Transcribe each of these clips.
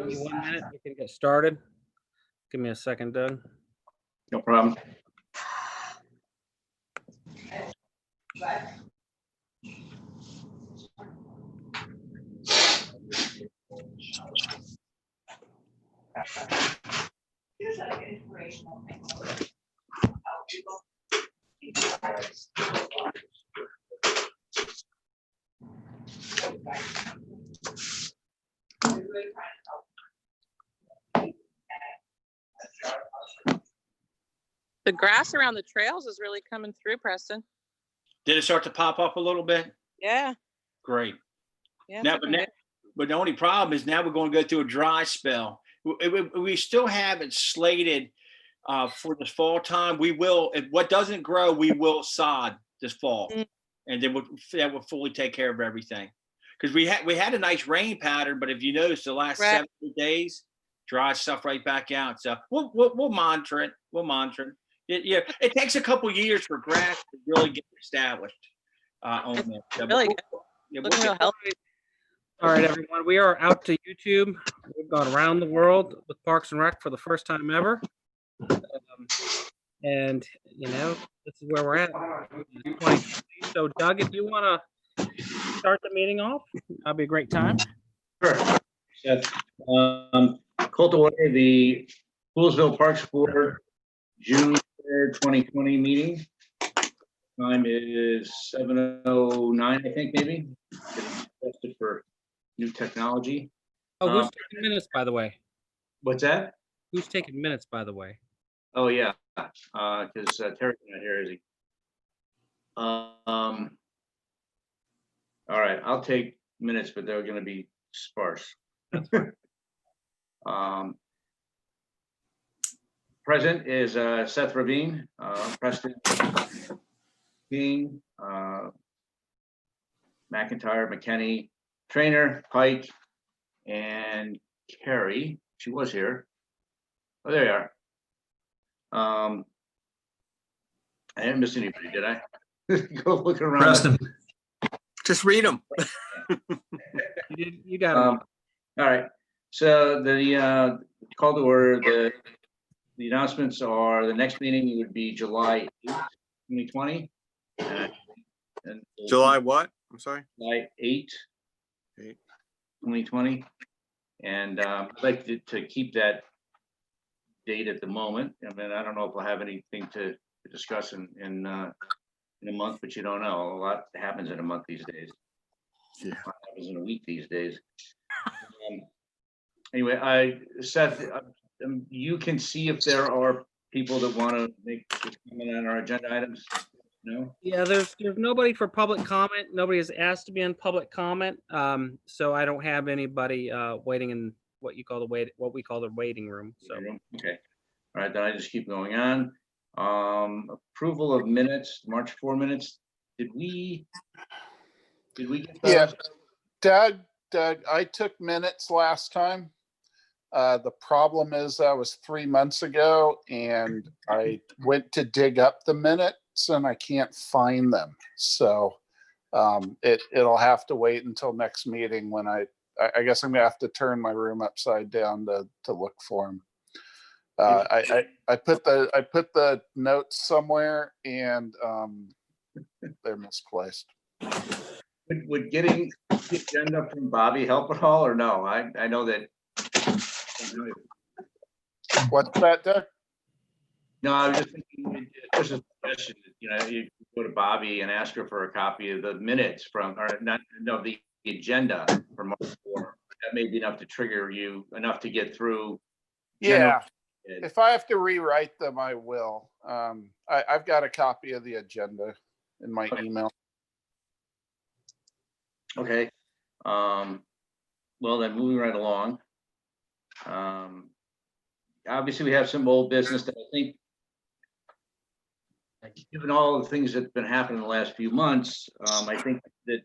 Give me 1 minute, we can get started. Give me a second, Doug. No problem. The grass around the trails is really coming through, Preston. Did it start to pop up a little bit? Yeah. Great. Yeah. Now, but the only problem is now we're going to go through a dry spell. We still have it slated for this fall time. We will, if what doesn't grow, we will sod this fall, and then that will fully take care of everything. Because we had a nice rain pattern, but if you notice, the last 7 days dry stuff right back out. So we'll monitor it. We'll monitor it. It takes a couple years for grass to really get established on there. So, really good. Looking real healthy. All right, everyone, we are out to YouTube. We've gone around the world with Parks and Rec for the first time ever. And, you know, this is where we're at. 2020. So, Doug, if you want to start the meeting off, that'd be a great time. Sure. Call to order the Poolesville Parks Board June 3rd, 2020 meeting. Time is 7:09, I think, maybe. Tested for new technology. Oh, who's taking minutes, by the way? What's that? Who's taking minutes, by the way? Oh, yeah, because Terry's not here, is he? All right, I'll take minutes, but they're going to be sparse. That's fine. Present is Seth Ravine, Preston King, McIntyre, McKenney, Trainer, Pike, and Carrie. She was here. Oh, there you are. I didn't miss anybody, did I? Go look around. Preston. Just read them. You got it. All right. So the call to order, the announcements are the next meeting would be July 8th, 2020. And July what? I'm sorry. July 8th, 2020. And I'd like to keep that date at the moment. I mean, I don't know if we'll have anything to discuss in a month, but you don't know. A lot happens in a month these days. Yeah. A lot happens in a week these days. Anyway, Seth, you can see if there are people that want to make a comment on our agenda items. No? Yeah, there's nobody for public comment. Nobody has asked to be in public comment. So I don't have anybody waiting in what we call the waiting room. So okay. All right, then I just keep going on. Approval of minutes, March 4 minutes. Did we get those? Yeah, Doug, I took minutes last time. The problem is that was 3 months ago and I went to dig up the minutes and I can't find them. So it'll have to wait until next meeting when I guess I'm gonna have to turn my room upside down to look for them. I put the notes somewhere and they're misplaced. Would getting the agenda from Bobby help at all or no? I know that. What's that, Doug? No, I was just thinking, just a suggestion, you know, you go to Bobby and ask her for a copy of the minutes from, or not, no, the agenda from March 4. That may be enough to trigger you enough to get through. Yeah, if I have to rewrite them, I will. I've got a copy of the agenda in my email. Okay. Well, then moving right along. Obviously, we have some old business that I think, given all the things that have been happening in the last few months, I think that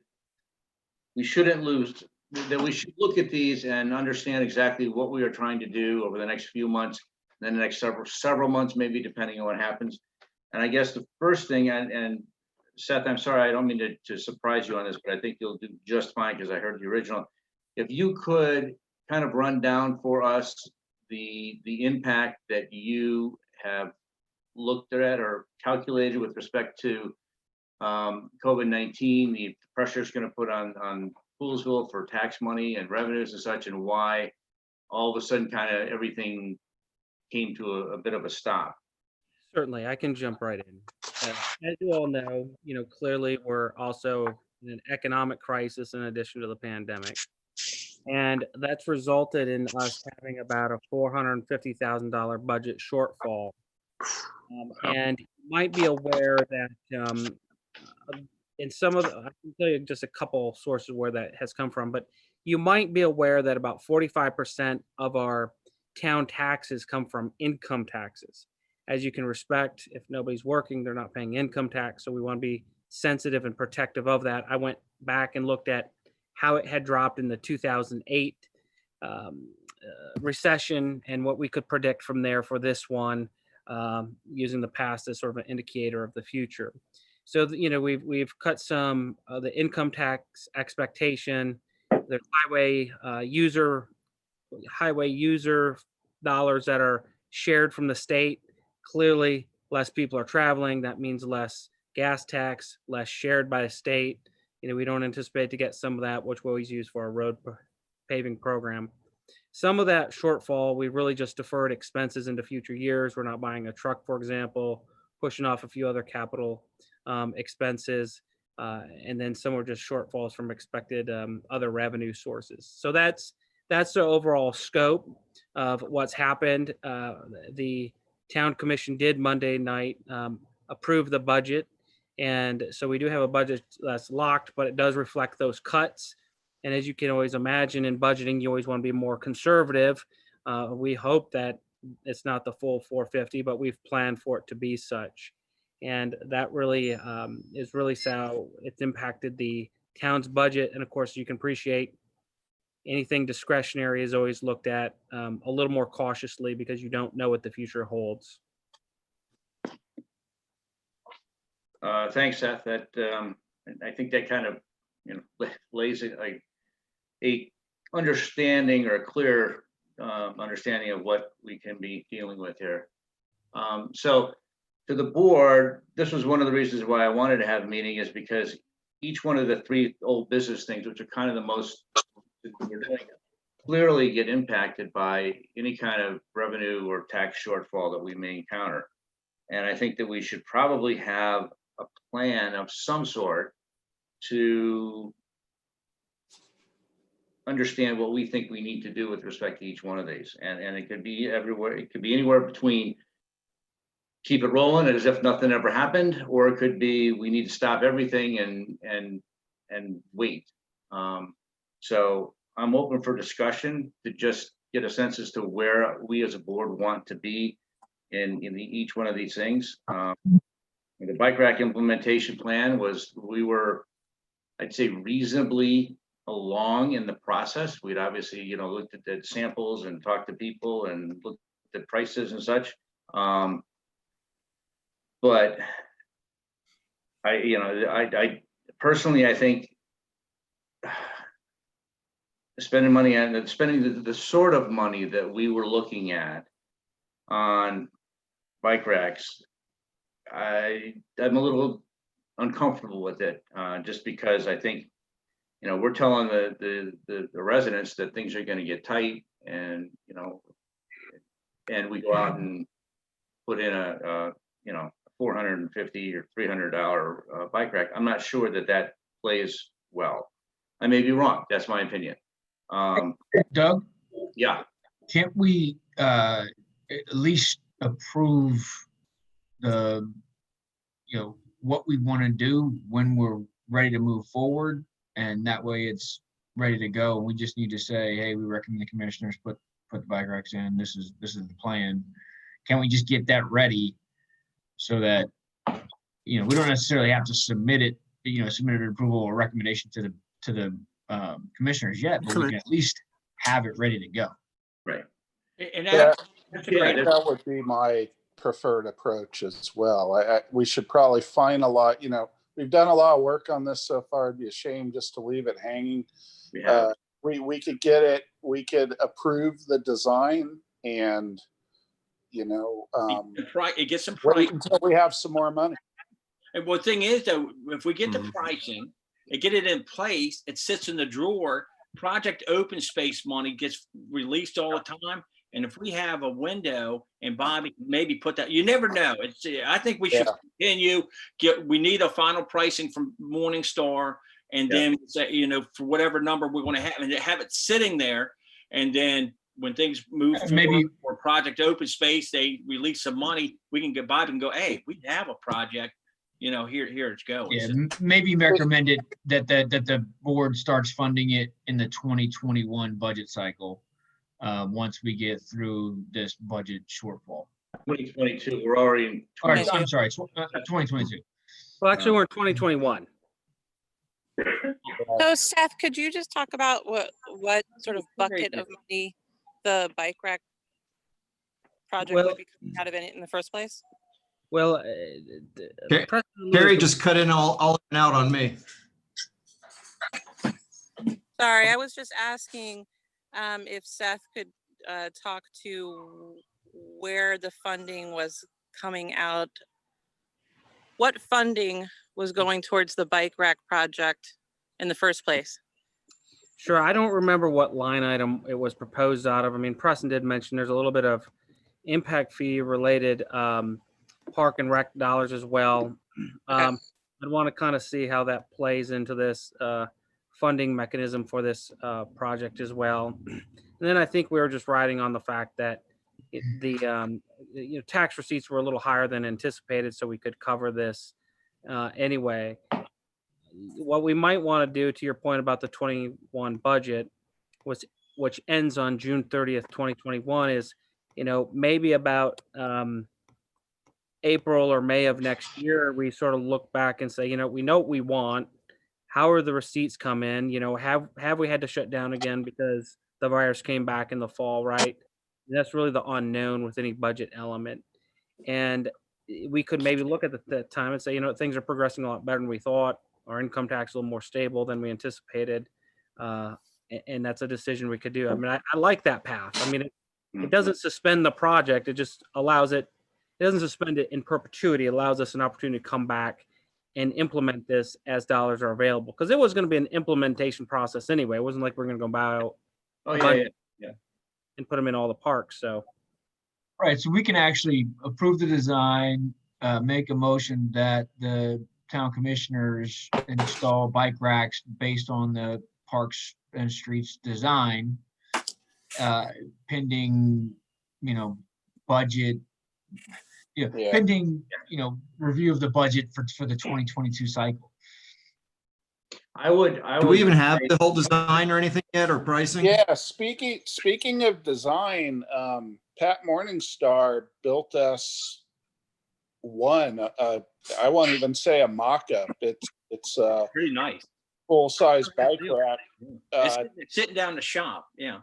we shouldn't lose, that we should look at these and understand exactly what we are trying to do over the next few months, then the next several months, maybe depending on what happens. And I guess the first thing, and Seth, I'm sorry, I don't mean to surprise you on this, but I think you'll do just fine because I heard the original. If you could kind of run down for us the impact that you have looked at or calculated with respect to COVID-19, the pressure it's going to put on Poolsville for tax money and revenues and such, and why all of a sudden kind of everything came to a bit of a stop? Certainly, I can jump right in. As you all know, clearly we're also in an economic crisis in addition to the pandemic. And that's resulted in us having about a $450,000 budget shortfall. And you might be aware that in some of I can tell you just a couple sources where that has come from, but you might be aware that about 45% of our town taxes come from income taxes. As you can respect, if nobody's working, they're not paying income tax. So we want to be sensitive and protective of that. I went back and looked at how it had dropped in the 2008 recession and what we could predict from there for this one, using the past as sort of an indicator of the future. So, we've cut some of the income tax expectation. There's highway user dollars that are shared from the state. Clearly, less people are traveling. That means less gas tax, less shared by the state. We don't anticipate to get some of that, which we always use for our road paving program. Some of that shortfall, we really just deferred expenses into future years. We're not buying a truck, for example, pushing off a few other capital expenses. And then some are just shortfalls from expected other revenue sources. So that's the overall scope of what's happened. The town commission did Monday night approve the budget. And so we do have a budget that's locked, but it does reflect those cuts. And as you can always imagine in budgeting, you always want to be more conservative. We hope that it's not the full 450, but we've planned for it to be such. And that really is really how it's impacted the town's budget. And of course, you can appreciate anything discretionary is always looked at a little more cautiously because you don't know what the future holds. Thanks, Seth. That I think that kind of lays a understanding or a clear understanding of what we can be dealing with here. So to the board, this was one of the reasons why I wanted to have a meeting, is because each one of the three old business things, which are kind of the most we're doing, clearly get impacted by any kind of revenue or tax shortfall that we may encounter. And I think that we should probably have a plan of some sort to understand what we think we need to do with respect to each one of these. And it could be everywhere. It could be anywhere between keep it rolling as if nothing ever happened, or it could be we need to stop everything and wait. So I'm open for discussion to just get a sense as to where we as a board want to be in each one of these things. The bike rack implementation plan we were, I'd say, reasonably along in the process. We'd obviously, looked at the samples and talked to people and looked at prices and such. But I personally, I think spending money on spending the sort of money that we were looking at on bike racks, I'm a little uncomfortable with it, just because I think, we're telling the residents that things are going to get tight, and and we go out and put in a $450 or $300 bike rack. I'm not sure that plays well. I may be wrong. That's my opinion. Doug, Yeah. can't we at least approve the, what we want to do when we're ready to move forward? And that way it's ready to go. We just need to say, hey, we recommend the commissioners put the bike racks in. This is the plan. Can we just get that ready so that, we don't necessarily have to submit it, submit an approval or recommendation to the commissioners yet, but we can at least have it ready to go. Right. And Yeah, that's a great. that would be my preferred approach as well. We should probably find a lot, we've done a lot of work on this so far. It'd be a shame just to leave it hanging. We have. we could get it, we could approve the design and, It gets some price. wait until we have some more money. And the thing is though, if we get the Mhm. pricing and get it in place, it sits in the drawer. Project open space money gets released all the time. And if we have a window and Bobby can maybe put that, you never know. I think we should continue, we need a final pricing from Morningstar. And then say, for whatever number we're going to have, and have it sitting there. And then when things move Maybe- forward or project open space, they release some money, we can get Bobby and go, hey, we have a project, here it's going. Yeah, So- maybe recommend it that the board starts funding it in the 2021 budget cycle, once we get through this budget shortfall. 2022, we're already in. Or, 20 I'm sorry, 2022. Well, actually, we're in 2021. So Seth, could you just talk about what sort of bucket of money the bike rack project Well- would be coming out of it in the first place? Well, Okay. Preston Carrie alluded to- just cut in all in and out on me. Sorry, I was just asking if Seth could talk to where the funding was coming out. What funding was going towards the bike rack project in the first place? Sure, I don't remember what line item it was proposed out of. I mean, Preston did mention there's a little bit of impact fee related park and rec dollars as well. I'd want to kind of see how that plays into this funding mechanism for this project as well. And then I think we were just riding on the fact that tax receipts were a little higher than anticipated, so we could cover this anyway. What we might want to do, to your point about the 21 budget, which ends on June 30th, 2021, is, maybe about April or May of next year, we sort of look back and say, we know what we want. How are the receipts come in? Have we had to shut down again because the virus came back in the fall, right? And that's really the unknown with any budget element. And we could maybe look at that time and say, things are progressing a lot better than we thought. Our income tax a little more stable than we anticipated. And that's a decision we could do. I mean, I like that path. I mean, it doesn't suspend the project. It just allows it doesn't suspend it in perpetuity. It allows us an opportunity to come back and implement this as dollars are available. Because it was going to be an implementation process anyway. It wasn't like we're going to go buy out Oh, yeah. and put them in all the parks. So, Right, so we can actually approve the design, make a motion that the town commissioners install bike racks based on the parks and streets design, pending, budget, pending, review of the budget for the 2022 cycle. I would. Do we even have the whole design or anything yet, or pricing? Yeah, speaking of design, Pat Morningstar built us one, I won't even say a mock-up. It's a Pretty nice. full-size bike rack. It's sitting down the shop. Yeah.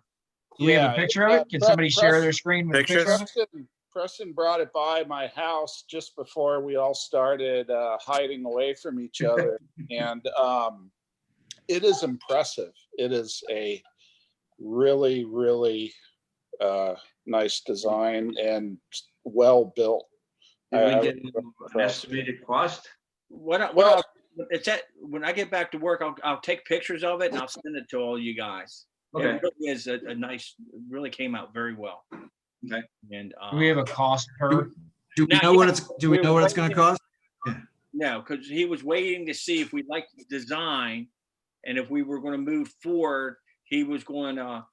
Do we have a picture of it? Can somebody share their screen with a picture of it? Preston brought it by my house just before we all started hiding away from each other. And it is impressive. It is a really, really nice design and well built. Did we get an estimated cost? It's at, when I get back to work, I'll take pictures of it and I'll send it to all you guys. Okay. It really is a nice, really came out very well. Okay. And Do we have a cost per? Do we know what it's going to cost? No, because he was waiting to see if we liked the design, and if we were going to move forward, he was going to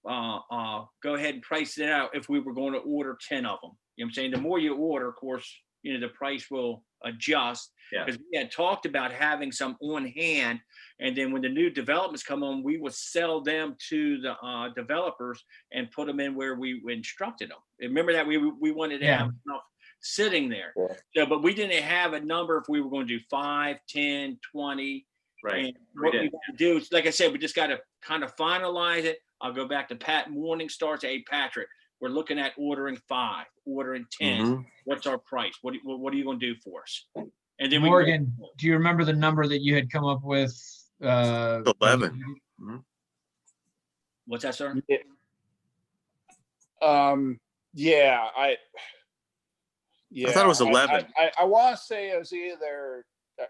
go ahead and price it out if we were going to order 10 of them. You know what I'm saying? The more you order, of course, the price will adjust. Yeah. Because we had talked about having some on hand, and then when the new developments come on, we would sell them to the developers and put them in where we instructed them. Remember that we wanted to have enough sitting there. Yeah. So, but we didn't have a number if we were going to do 5, 10, 20. Right. And what we got to do is, like I said, we just got to kind of finalize it. I'll go back to Pat Morningstar, say, hey, Patrick, we're looking at ordering 5, ordering 10. Mhm. What's our price? What are you going to do for us? And then Morgan, do you remember the number that you had come up with? 11. What's that, sir? Yeah, I thought it was 11. I want to say it was either,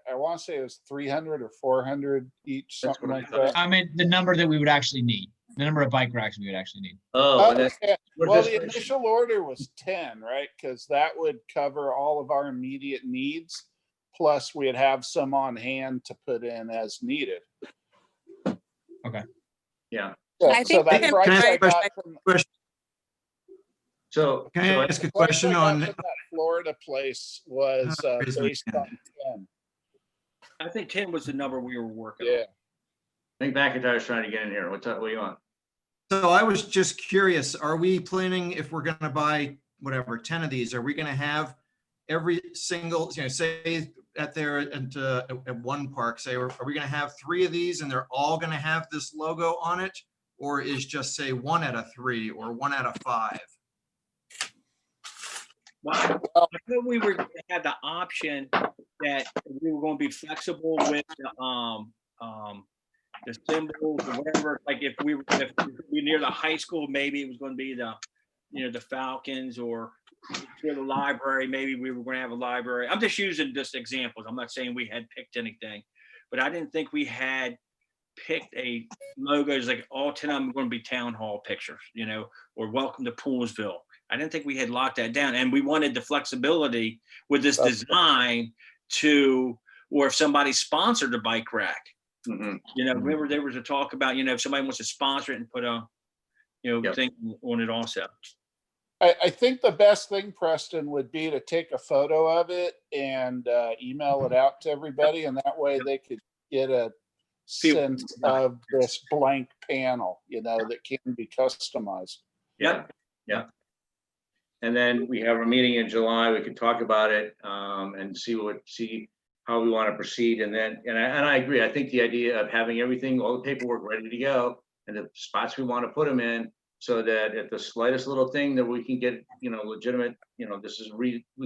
I want to say it was 300 or 400 each, That's something what I like thought. that. I mean, the number that we would actually need, the number of bike racks we would actually need. Oh, and that's, Okay. what Well, this the person- initial order was 10, right? Because that would cover all of our immediate needs. Plus, we'd have some on hand to put in as needed. yeah. I So think that Tim price was I right. got from So, Can I ask a the price question I got on, from that Florida place was Raise my based hand. on 10. I think 10 was the number we were working Yeah. on. I think McIntyre's trying to get in here. What's up? What do you want? so I was just curious, are we planning, if we're gonna buy whatever, 10 of these, are we gonna have every single, say at one park, say, are we gonna have 3 of these and they're all gonna have this logo on it? Or is just say 1 out of 3 or 1 out of 5? Well, I thought we were gonna have the option that we were gonna be flexible with the symbols or whatever. Like if we were near the high school, maybe it was gonna be the Falcons, or near the library, maybe we were gonna have a library. I'm just using just examples. I'm not saying we had picked anything, but I didn't think we had picked a logos like all 10 of them are going to be town hall pictures, or welcome to Poolsville. I didn't think we had locked that down, and we wanted the flexibility with this design or if somebody sponsored the bike rack, Mhm. remember there was a talk about, if somebody wants to sponsor it and put a, Yep. thing on it also. I think the best thing, Preston, would be to take a photo of it and email it out to everybody, and that way they could get a sense of this blank panel, that can be customized. Yeah, yeah. And then we have a meeting in July. We can talk about it and see how we want to proceed. And I agree. I think the idea of having everything, all the paperwork ready to go, and the spots we want to put them in, so that at the slightest little thing that we can get, legitimate, we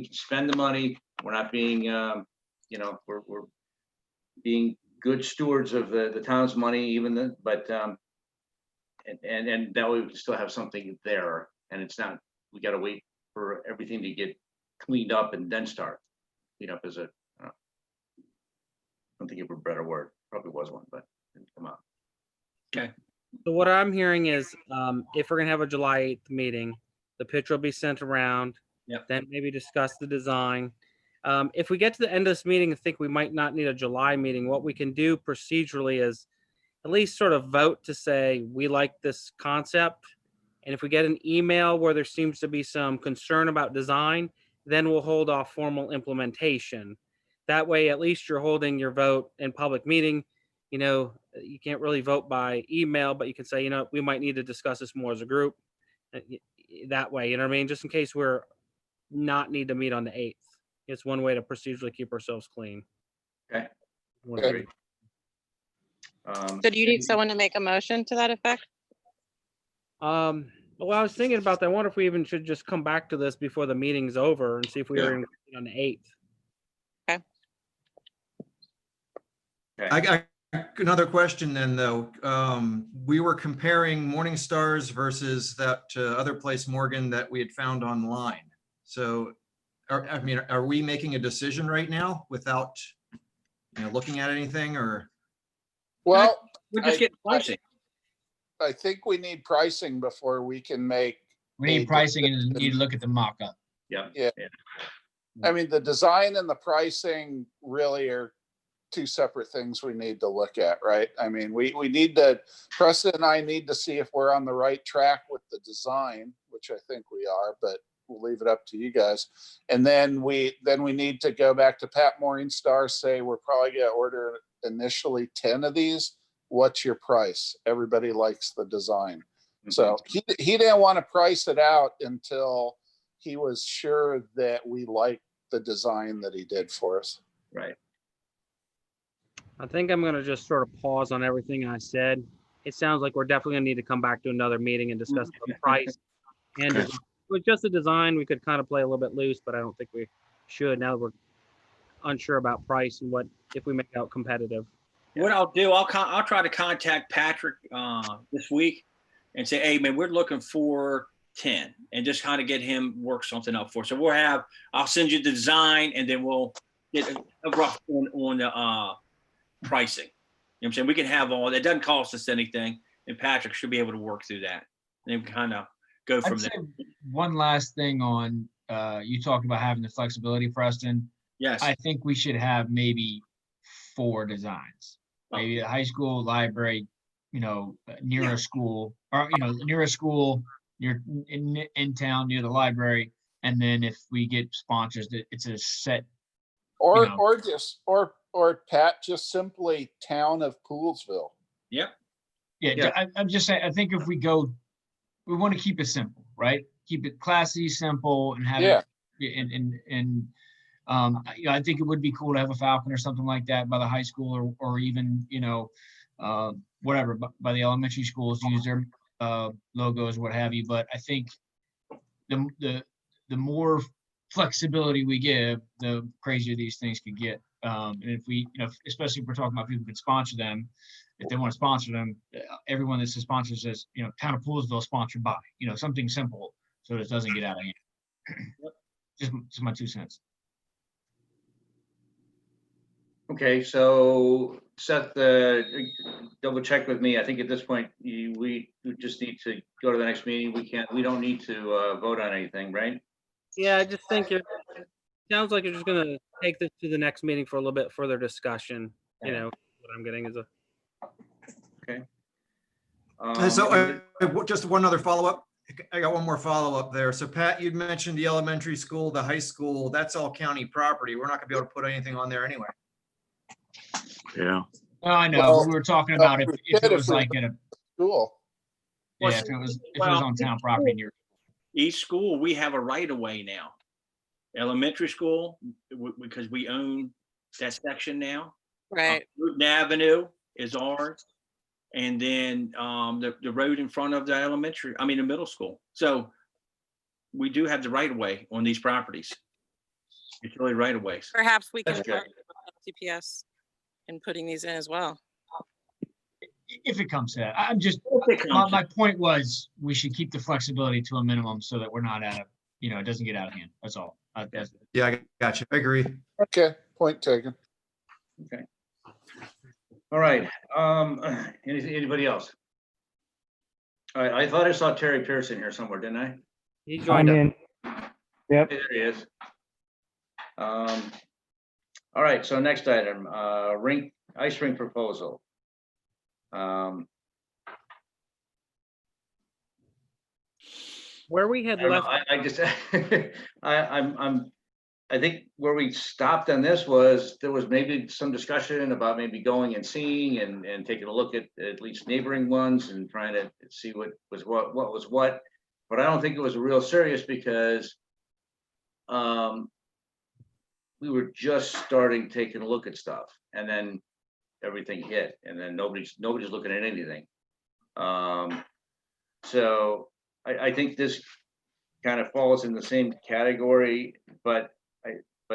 can spend the money. We're not being, we're being good stewards of the town's money, and that way we can still have something there, and it's not, we gotta wait for everything to get cleaned up and then start. Clean up is I don't think of a better word, probably was one, but it didn't come out. So what I'm hearing is, if we're gonna have a July 8th meeting, the picture will be sent around. Yep. Then maybe discuss the design. If we get to the end of this meeting and think we might not need a July meeting, what we can do procedurally is at least sort of vote to say, we like this concept. And if we get an email where there seems to be some concern about design, then we'll hold off formal implementation. That way, at least you're holding your vote in public meeting. You can't really vote by email, but you can say, we might need to discuss this more as a group. That way, you know what I mean? Just in case we're not need to meet on the 8th. It's one way to procedurally keep ourselves clean. Okay. One Okay. way. So do you need someone to make a motion to that effect? Well, I was thinking about that. I wonder if we even should just come back to this before the meeting's over and see if we Yeah. are in on the 8th. I got another question then, though. We were comparing Morning Stars versus that other place, Morgan, that we had found online. So, are we making a decision right now without, looking at anything, or? Well, We're just getting pricing. I think we need pricing before we can make. We need a pricing and decision. need to look at the mock-up. Yeah. I mean, the design and the pricing really are two separate things we need to look at, right? I mean, we need to, Preston and I need to see if we're on the right track with the design, which I think we are, but we'll leave it up to you guys. And then we need to go back to Pat Morningstar, say we're probably gonna order initially 10 of these. What's your price? Everybody likes the design. So he didn't want to price it out until he was sure that we liked the design that he did for us. Right. I think I'm going to just sort of pause on everything I said. It sounds like we're definitely going to need to come back to another meeting and discuss the price. And with just the design, we could kind of play a little bit loose, but I don't think we should. Now that we're unsure about price and what if we make out competitive. What I'll do, I'll try to contact Patrick this week and say, hey, man, we're looking for 10, and just kind of get him work something up for us. So I'll send you the design, and then we'll get a rough on the pricing. You know what I'm saying? We can have all that. It doesn't cost us anything, and Patrick should be able to work through that. And then kind of go from I'd there. say one last thing on, you talked about having the flexibility, Preston. Yes. I think we should have maybe 4 designs. Maybe a high school, library, near a school, or, near a school, near in town, near the library. And then if we get sponsors, that it's a set. Or, know. or Pat, just simply town of Poolsville. Yeah, Yeah. I'm just saying, I think if we want to keep it simple, right? Keep it classy, simple, and have Yeah. it, I think it would be cool to have a Falcon or something like that by the high school, or even, whatever, by the elementary schools, use their logos, what have you. But I think the more flexibility we give, the crazier these things could get. And if we, especially if we're talking about people who could sponsor them, if they want to sponsor them, everyone that says sponsor says, Town of Poolsville sponsored by, something simple, so it doesn't get out of hand. Just my 2 cents. Okay, so Seth, double check with me. I think at this point, we just need to go to the next meeting. We don't need to vote on anything, right? Yeah, I just think it sounds like you're just gonna take this to the next meeting for a little bit further discussion. What I'm getting is Just one other follow-up. I got one more follow-up there. So Pat, you'd mentioned the elementary school, the high school, that's all county property. We're not gonna be able to put anything on there anyway. Yeah. Oh, I know, Well, we were talking about if it was like at a, Cool. yeah, if it was on town property near. Each school, we have a right of way now. Elementary school, because we own that section now. Right. Newton Avenue is ours. And then the road in front of the middle school. So we do have the right of way on these properties. It's really right of ways. Perhaps we can That's partner with TPS in putting these in as well. If it comes to that, I'm just, If it comes my point was, we should keep the flexibility to a minimum so that we're not out of, it doesn't get out of hand. That's all. Yeah, I got you. I agree. Okay, point taken. All right, anybody else? All right, I thought I saw Terry Pearson here somewhere, didn't I? he joined up. Hey, there he is. All right, so next item, ice rink proposal. Where we had left. I just, I think where we stopped on this was, there was maybe some discussion about maybe going and seeing and taking a look at least neighboring ones and trying to see what was what. But I don't think it was real serious because we were just starting taking a look at stuff, and then everything hit, and then nobody's looking at anything. So I think this kind of falls in the same category, but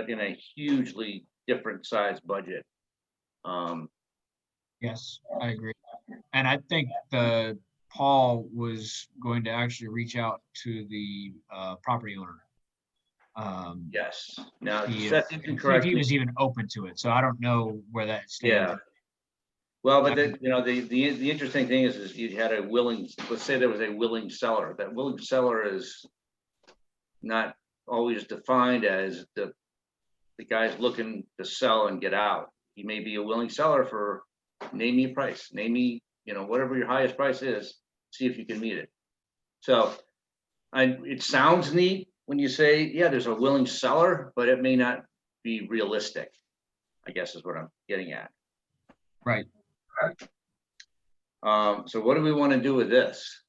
in a hugely different size budget. Yes, I agree. And I think Paul was going to actually reach out to the property owner. Yes. Now, See Seth, you if can he correct me. was even open to it. So I don't know where that stands. Yeah. Well, but the interesting thing is you had a willing, let's say there was a willing seller. That willing seller is not always defined as the guy's looking to sell and get out. He may be a willing seller for, name me a price, name me, whatever your highest price is, see if you can meet it. So it sounds neat when you say, yeah, there's a willing seller, but it may not be realistic, I guess is what I'm getting at. Right. So what do we want to do with this?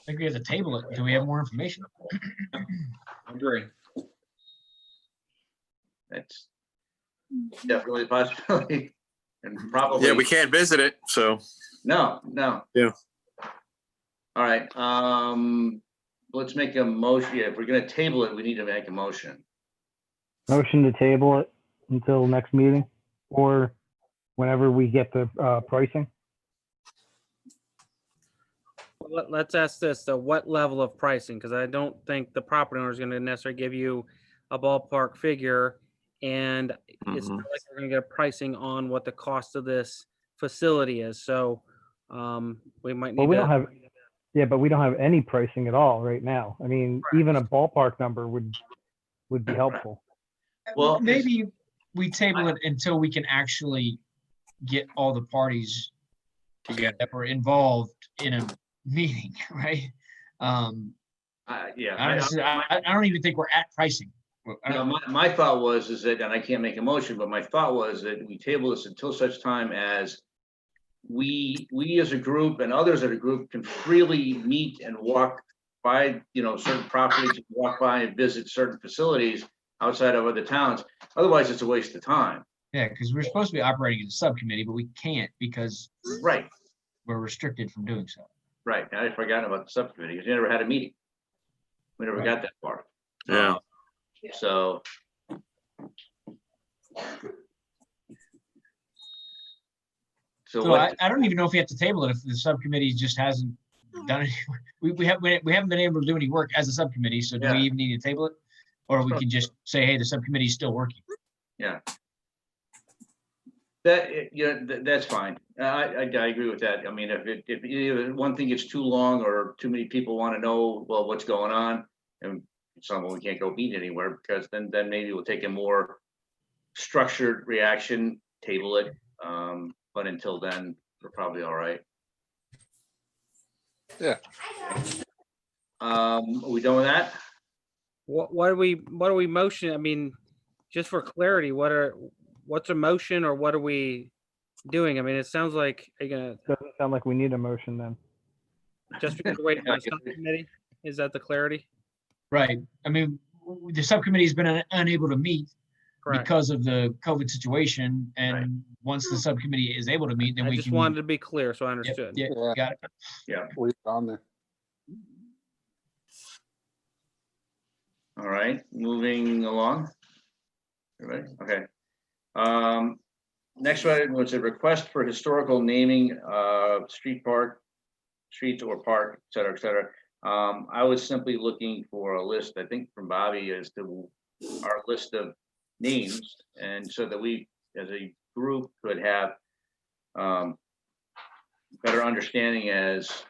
I think we have to table it until we have more information. I agree. That's definitely a possibility, and probably. Yeah, we can't visit it, so. No. Yeah. All right, let's make a motion. Yeah, if we're gonna table it, we need to make a motion. Motion to table it until next meeting or whenever we get the pricing. Let's ask this, though, what level of pricing? Because I don't think the property owner is going to necessarily give you a ballpark figure. And it's not like we're going to get a pricing on what the cost of this facility is. So we might Well, need we to. don't have, yeah, but we don't have any pricing at all right now. I mean, even a ballpark number would be helpful. Well, Maybe we table it until we can actually get all the parties Together. that were involved in a meeting, right? Yeah. I don't even think we're at pricing. You know, my thought was is that, and I can't make a motion, but my thought was that we table this until such time as we as a group and others as a group can freely meet and walk by, certain properties, walk by and visit certain facilities outside of other towns. Otherwise, it's a waste of time. Yeah, because we're supposed to be operating as a subcommittee, but we can't because Right, we're restricted from doing so. right. I had forgotten about the subcommittee because we never had a meeting. We never got that far. Yeah. So. So So what, I don't even know if we have to table it if the subcommittee just hasn't done it. We haven't been able to do any work as a subcommittee, so do we Yeah. even need to table it? Or we can just say, hey, the subcommittee is still working. that's fine. I agree with that. I mean, if either one thing gets too long or too many people want to know, well, what's going on, and someone we can't go meet anywhere, because then maybe we'll take a more structured reaction, table it. But until then, we're probably all right. Yeah. Are we done with that? What are we motion? I mean, just for clarity, what's a motion or what are we doing? I mean, it sounds like you're gonna Doesn't sound like we need a motion then. just because we're waiting for the subcommittee. Is that the clarity? Right. I mean, the subcommittee's been unable to meet Correct. because of the COVID situation. And Right. once the subcommittee is able to meet, then I we just can. wanted to be clear, so I Yep, understood. yeah, Yeah. got it. Leave it on there. All right, moving along. Everybody, okay. Next item was a request for historical naming of streets or park, et cetera, et cetera. I was simply looking for a list, I think from Bobby, as to our list of names, and so that we, as a group, could have better understanding as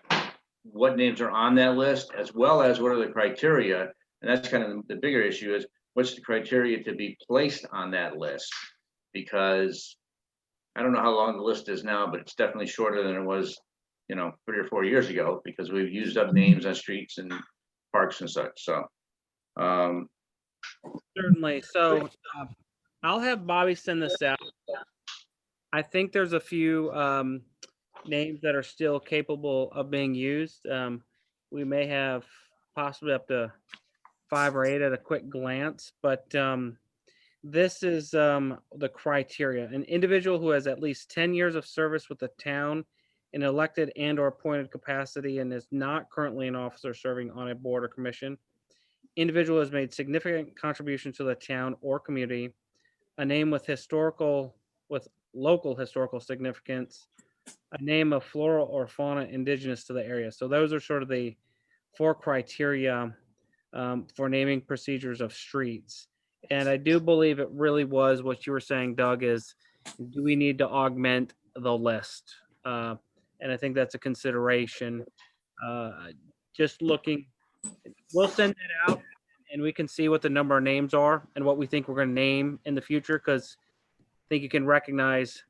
what names are on that list, as well as what are the criteria. And that's kind of the bigger issue is what's the criteria to be placed on that list? Because I don't know how long the list is now, but it's definitely shorter than it was, 3 or 4 years ago, because we've used up names on streets and parks and such. So, Certainly. So I'll have Bobby send this out. I think there's a few names that are still capable of being used. We may have possibly up to 5 or 8 at a quick glance, but this is the criteria. An individual who has at least 10 years of service with the town in elected and or appointed capacity and is not currently an officer serving on a board or commission. Individual has made significant contributions to the town or community. A name with local historical significance. A name of flora or fauna indigenous to the area. So those are sort of the 4 criteria for naming procedures of streets. And I do believe it really was what you were saying, Doug, is do we need to augment the list? And I think that's a consideration. Just looking, we'll send it out and we can see what the number of names are and what we think we're going to name in the future, because I think you can recognize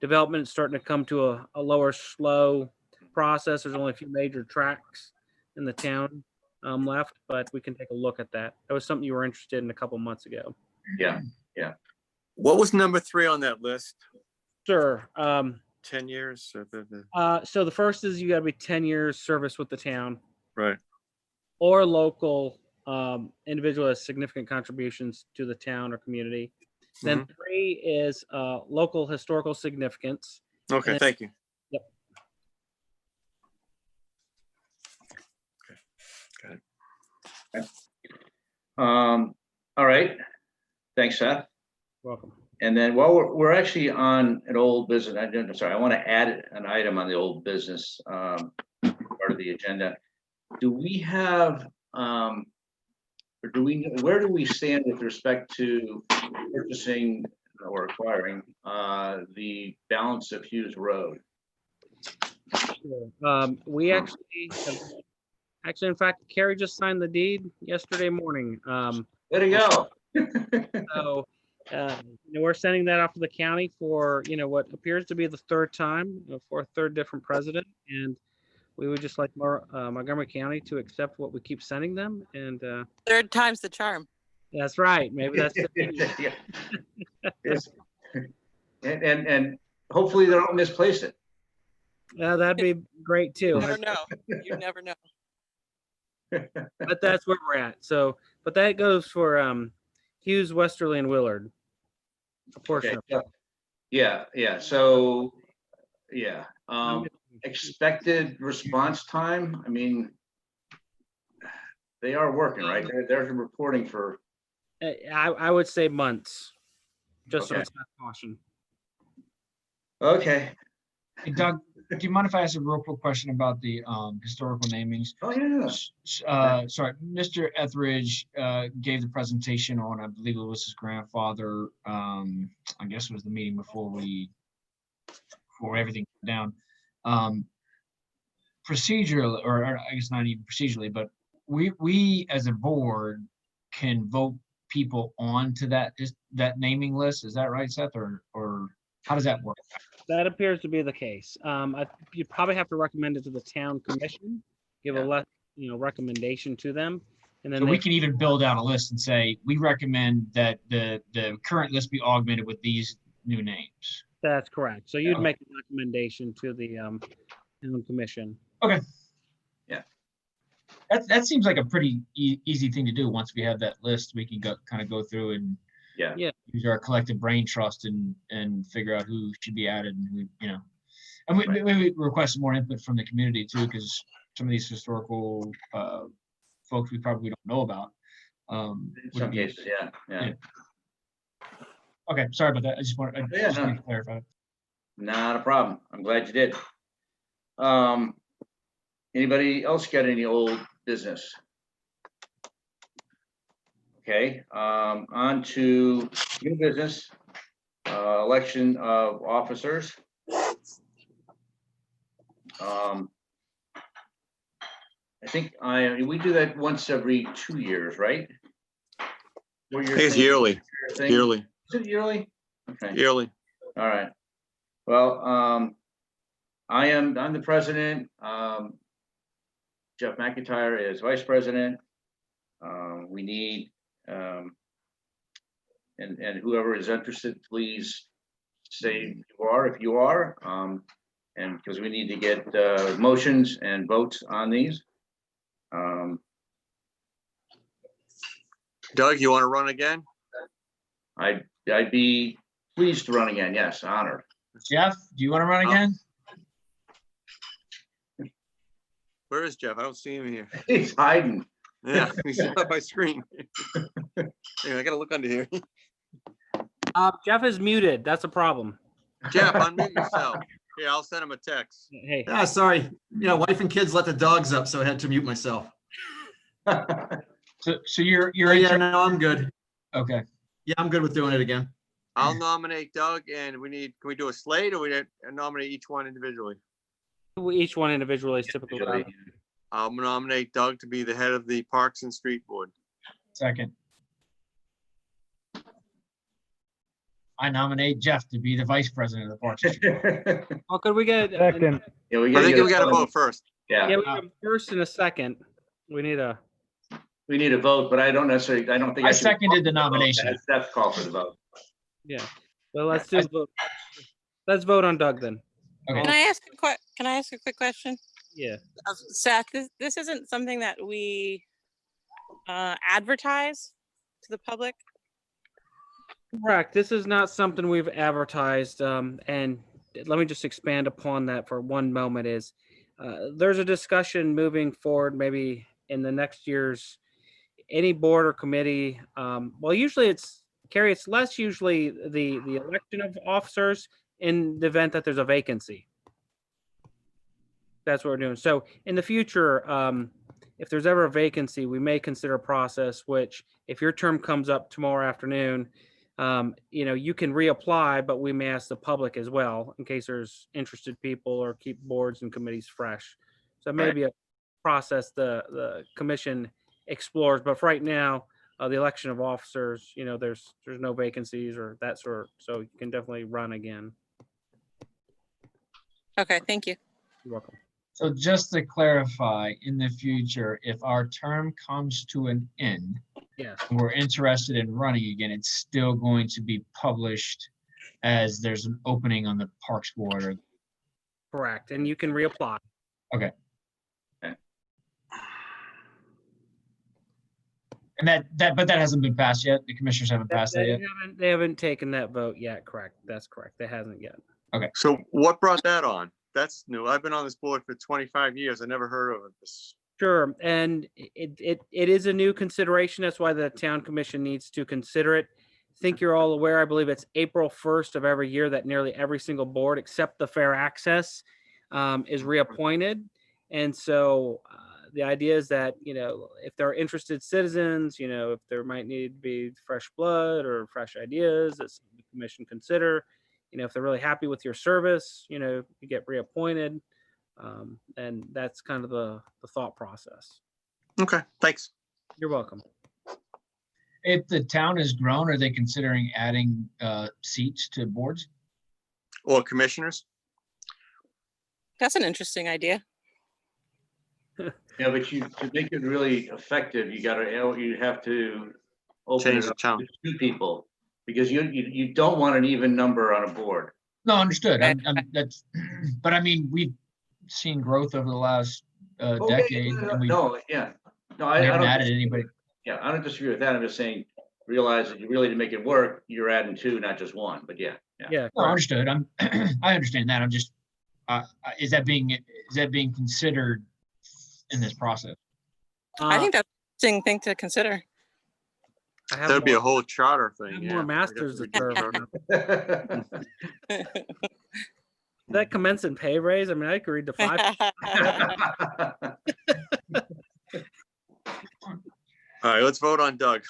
development is starting to come to a lower, slow process. There's only a few major tracks in the town left, but we can take a look at that. That was something you were interested in a couple months ago. yeah. What was number 3 on that list? Sure. 10 years? So the first is you got to be 10 years service with the town Right. or local individual has significant contributions to the town or community. Then 3 is local historical significance. Okay, then- thank you. Yep. Okay. Got it. All right. Thanks, Seth. Welcome. And then while we're actually on an old business, I want to add an item on the old business, our part of the agenda. Do we have, or where do we stand with respect to purchasing or acquiring the balance of Hughes Road? We actually, in fact, Carrie just signed the deed yesterday morning. There you go. So, we're sending that off to the county for, what appears to be the third time, for a third different president. And we would just like Montgomery County to accept what we keep sending them. And Third time's the charm. that's right. Maybe that's the Yeah. It's- And hopefully they don't misplace it. that'd be great too. You never know. You never know. But that's where we're at. So, but that goes for Hughes, Westerly, and Willard. A portion Okay, of so- yeah, so, yeah. Expected response time, I mean, they are working, right? They're reporting for, I would say months, just Okay. so it's not caution. okay. Hey, Doug, do you mind if I ask a real quick question about the historical namings? Oh, yeah. Sorry, Mr. Etheridge gave the presentation on, I believe it was his grandfather. I guess it was the meeting before everything went down. Procedural, or I guess not even procedurally, but we as a board can vote people onto that naming list. Is that right, Seth? Or how does that work? That appears to be the case. You probably have to recommend it to the town commission, give a recommendation to them. And then So we can even build out a list and say, we recommend that the current list be augmented with these new names. That's correct. So you'd Okay. make a recommendation to the town commission. Okay. Yeah. That seems like a pretty easy thing to do. Once we have that list, we can kind of go through and Yeah. use our collective brain trust and figure out who should be added and who, and we request some more input from the community too, because some of these historical folks we probably don't know about. In would some be- cases, yeah. Yeah. Okay, sorry about that. I just wanted Yeah, no. to clarify. Not a problem. I'm glad you did. Anybody else got any old business? Okay, on to new business, election of officers. I think we do that once every 2 years, right? I think it's yearly, yearly, Is it yearly? Okay. yearly. All right. Well, I'm the president. Jeff McIntyre is vice president. We need, and whoever is interested, please say you are if you are. And because we need to get motions and votes on these. Doug, you want to run again? I'd be pleased to run again. Yes, honored. Jeff, do you want to run again? Where is Jeff? I don't see him here. He's hiding. Yeah, he's on my screen. Hang on, I gotta look under here. Jeff is muted. That's a problem. Jeff, unmute yourself. Here, I'll send him a text. Hey, Ah, sorry. Wife and kids let the dogs up, so I had to mute myself. So you're Yeah, no, I'm good. okay. Yeah, I'm good with doing it again. I'll nominate Doug, and can we do a slate, or we nominate each one individually? each one individually is typically. I'll nominate Doug to be the head of the Parks and Street Board. Second. I nominate Jeff to be the vice president of the Parks and Street. Well, could we get? Second, Yeah, I think we gotta vote first. Yeah, Yeah, we have a first and a second. We need a. we need a vote, but I don't think I should- seconded the nomination. That's call for the vote. Yeah. Well, let's do. Vote. Let's vote on Doug then. Okay. Can I ask a quick question? Yeah. Seth, this isn't something that we advertise to the public? Correct. This is not something we've advertised, and let me just expand upon that for one moment. Is there's a discussion moving forward, maybe in the next year's any board or committee. Well, usually it's Carrie. It's less usually the election of officers in the event that there's a vacancy. That's what we're doing. So in the future, if there's ever a vacancy, we may consider a process which, if your term comes up tomorrow afternoon, you can reapply, but we may ask the public as well in case there's interested people or keep boards and committees fresh. So maybe a process the commission explores, but for right now, the election of officers, there's no vacancies or that sort, so you can definitely run again. Okay, thank you. You're welcome. So just to clarify, in the future, if our term comes to an end, Yes, and we're interested in running again, it's still going to be published as there's an opening on the Parks Board or correct. And you can reapply. and but that hasn't been passed yet. The commissioners haven't passed that yet. They haven't taken that vote yet. Correct. That's correct. It hasn't yet. So what brought that on? That's new. I've been on this board for 25 years. I never heard of this. Sure. And it is a new consideration. That's why the town commission needs to consider it. I think you're all aware, I believe it's April 1st of every year that nearly every single board except the Fair Access is reappointed. And so the idea is that, if there are interested citizens, if there might need to be fresh blood or fresh ideas that the commission consider, if they're really happy with your service, you get reappointed. And that's kind of the thought process. Okay, thanks. You're welcome. If the town has grown, are they considering adding seats to boards? Or commissioners? That's an interesting idea. Yeah, but to make it really effective, you have to open Change it the up town. to 2 people, because you don't want an even number on a board. No, understood. Right. That's, but I mean, we've seen growth over the last decade, and we No, yeah. No, I haven't don't, added anybody. yeah, I don't disagree with that. I'm just saying, realize that you really, to make it work, you're adding 2, not just 1, but yeah. Yeah. No, understood. I understand that. I'm just, is that being considered in this process? I think that's an interesting thing to consider. I have There'd be more- a whole charter I have thing. more yeah. masters to serve. Charter. That commence and pay raise. I mean, I could read the 5. All right, let's vote on Doug.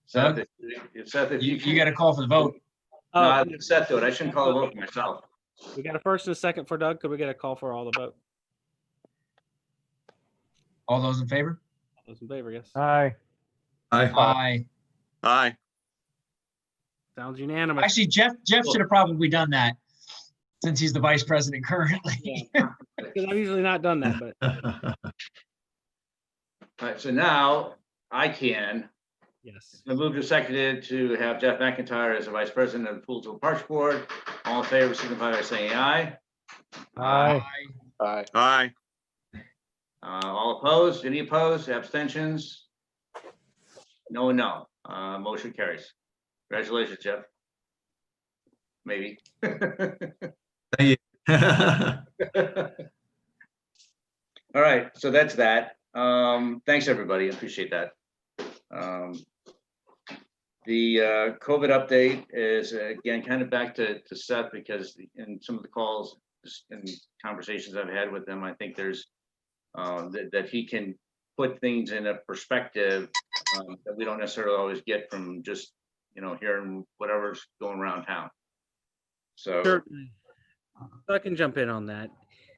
Seth, if You got to call for the vote. No, Oh, I let Seth do it. I shouldn't call a vote for myself. we got a first and a second for Doug. Could we get a call for all the vote? All those in favor? Those in favor, yes. Aye. Aye. Aye. Sounds unanimous. Actually, Jeff should have probably done that since he's the vice president currently. Because I've usually not done that, but All right, so now I can yes. move to seconded to have Jeff McIntyre as the vice president of the Poolsville Parks Board. All in favor, signify by saying aye. Aye. Aye. Aye. All opposed? Any opposed? Abstentions? No and no. Motion carries. Congratulations, Jeff. Maybe. All right, so that's that. Thanks, everybody. I appreciate that. The COVID update is, again, kind of back to Seth, because in some of the calls and conversations I've had with him, I think there's that he can put things in a perspective that we don't necessarily always get from just, hearing whatever's going around town. So, Certainly. I can jump in on that.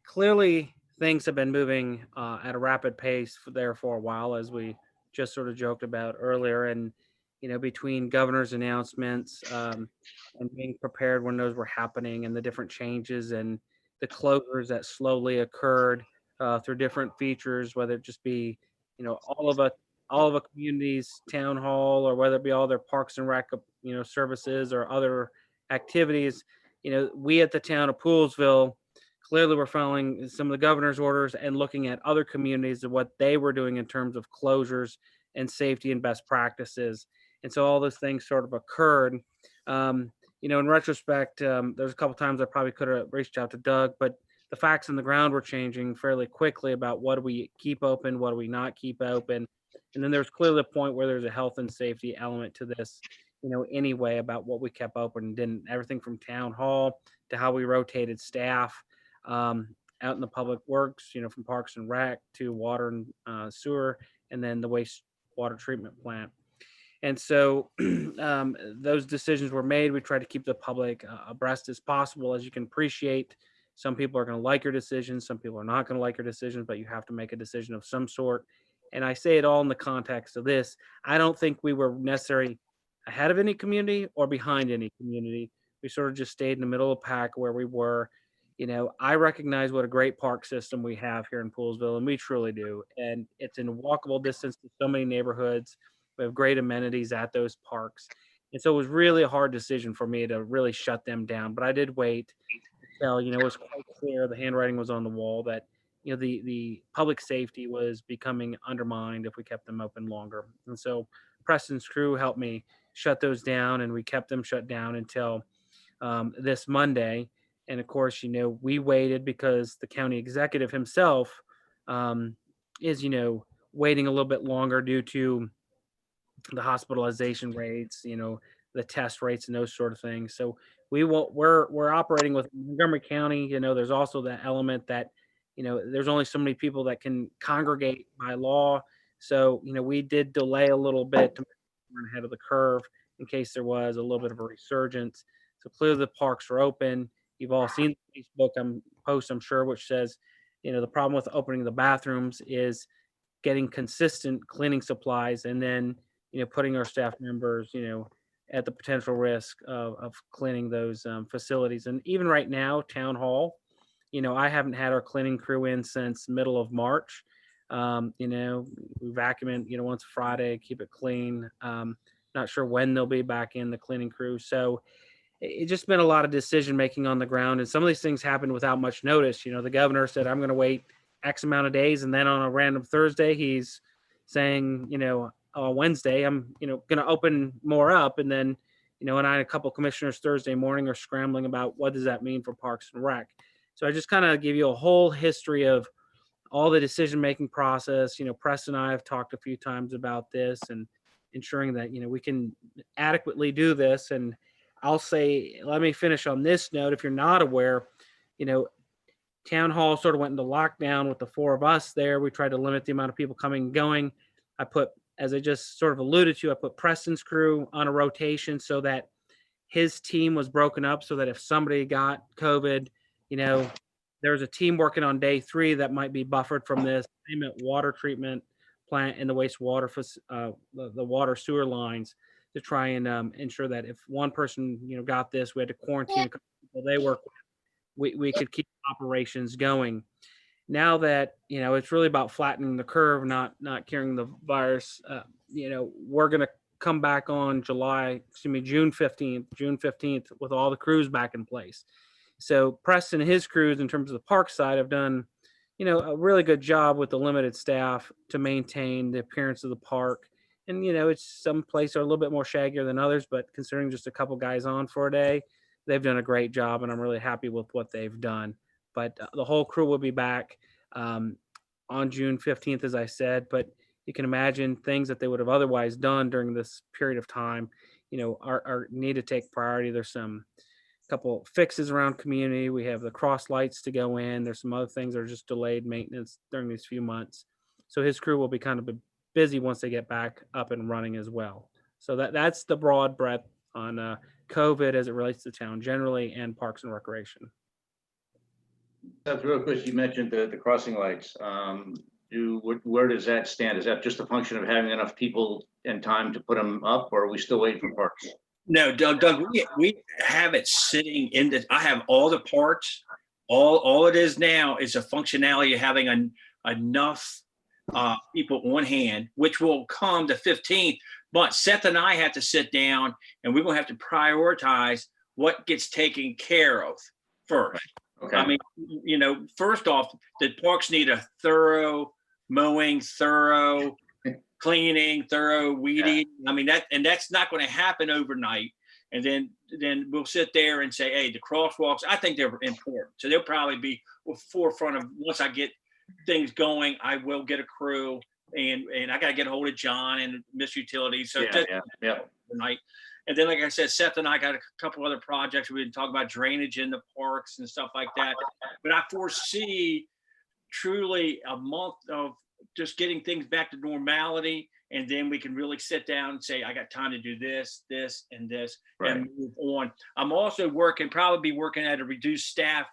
Clearly, things have been moving at a rapid pace for a while, as we just sort of joked about earlier. And, between governor's announcements and being prepared when those were happening, and the different changes and the closures that slowly occurred through different features, whether it just be, all of a community's town hall, or whether it be all their parks and rec, services or other activities. We at the town of Poolsville clearly were following some of the governor's orders and looking at other communities and what they were doing in terms of closures and safety and best practices. And so all those things sort of occurred. In retrospect, there's a couple times I probably could have reached out to Doug, but the facts on the ground were changing fairly quickly about what do we keep open, what do we not keep open. And then there's clearly a point where there's a health and safety element to this. anyway, about what we kept open and didn't. Everything from town hall to how we rotated staff out in the public works, from Parks and Rec to water and sewer, and then the wastewater treatment plant. And so those decisions were made. We try to keep the public abreast as possible. As you can appreciate, some people are going to like your decisions, some people are not going to like your decisions, but you have to make a decision of some sort. And I say it all in the context of this. I don't think we were necessarily ahead of any community or behind any community. We sort of just stayed in the middle of the pack where we were. I recognize what a great park system we have here in Poolesville, and we truly do. And it's in walkable distance to so many neighborhoods. We have great amenities at those parks. And so it was really a hard decision for me to really shut them down. But I did wait until, it was quite clear, the handwriting was on the wall that, the public safety was becoming undermined if we kept them open longer. And so Preston's crew helped me shut those down, and we kept them shut down until this Monday. And of course, we waited because the county executive himself is, waiting a little bit longer due to the hospitalization rates, the test rates and those sort of things. So we're operating with Montgomery County. There's also that element that, there's only so many people that can congregate by law. So, we did delay a little bit to run ahead of the curve in case there was a little bit of a resurgence. So clearly the parks are open. You've all seen the Facebook post, I'm sure, which says, the problem with opening the bathrooms is getting consistent cleaning supplies and then, putting our staff members, at the potential risk of cleaning those facilities. And even right now, town hall, I haven't had our cleaning crew in since middle of March. We vacuum it, once a Friday, keep it clean. Not sure when they'll be back in the cleaning crew. So it's just been a lot of decision making on the ground. And some of these things happened without much notice. The governor said, I'm going to wait X amount of days. And then on a random Thursday, he's saying, on Wednesday, I'm, going to open more up. And then, and I had a couple commissioners Thursday morning are scrambling about what does that mean for Parks and Rec. So I just kind of give you a whole history of all the decision-making process. Preston and I have talked a few times about this and ensuring that, we can adequately do this. And I'll say, let me finish on this note. If you're not aware, town hall sort of went into lockdown with the four of us there. We tried to limit the amount of people coming and going. I put, as I just sort of alluded to, I put Preston's crew on a rotation so that his team was broken up so that if somebody got COVID, there's a team working on day 3 that might be buffered from this. Same at water treatment plant and the wastewater, the water sewer lines to try and ensure that if one person, got this, we had to quarantine a couple people they work with, we could keep operations going. Now that, it's really about flattening the curve, not curing the virus, we're going to come back on June 15th with all the crews back in place. So Preston and his crews, in terms of the park side, have done, a really good job with the limited staff to maintain the appearance of the park. And, it's some places are a little bit more shaggier than others, but considering just a couple guys on for a day, they've done a great job, and I'm really happy with what they've done. But the whole crew will be back on June 15th, as I said. But you can imagine things that they would have otherwise done during this period of time, are need to take priority. There's some couple fixes around community. We have the cross lights to go in. There's some other things that are just delayed maintenance during these few months. So his crew will be kind of busy once they get back up and running as well. So that's the broad breadth on COVID as it relates to town generally and Parks and Recreation. Seth, real quick, you mentioned the crossing lights. Where does that stand? Is that just a function of having enough people and time to put them up, or are we still waiting for parts? No, Doug, we have it sitting in I have all the parts. All it is now is a functionality of having enough people on hand, which will come the 15th. But Seth and I have to sit down, and we're going to have to prioritize what gets taken care of first. Okay. I mean, first off, the parks need a thorough mowing, thorough cleaning, thorough weeding. Yeah. I mean, that's not going to happen overnight. And then we'll sit there and say, hey, the crosswalks, I think they're important. So they'll probably be forefront of, once I get things going, I will get a crew, and I got to get a hold of John and Miss Utilities. So yeah. tonight. And then, like I said, Seth and I got a couple other projects. We didn't talk about drainage in the parks and stuff like that. But I foresee truly a month of just getting things back to normality. And then we can really sit down and say, I got time to do this, this, and this, Right. and move on. I'm also probably working at a reduced staff.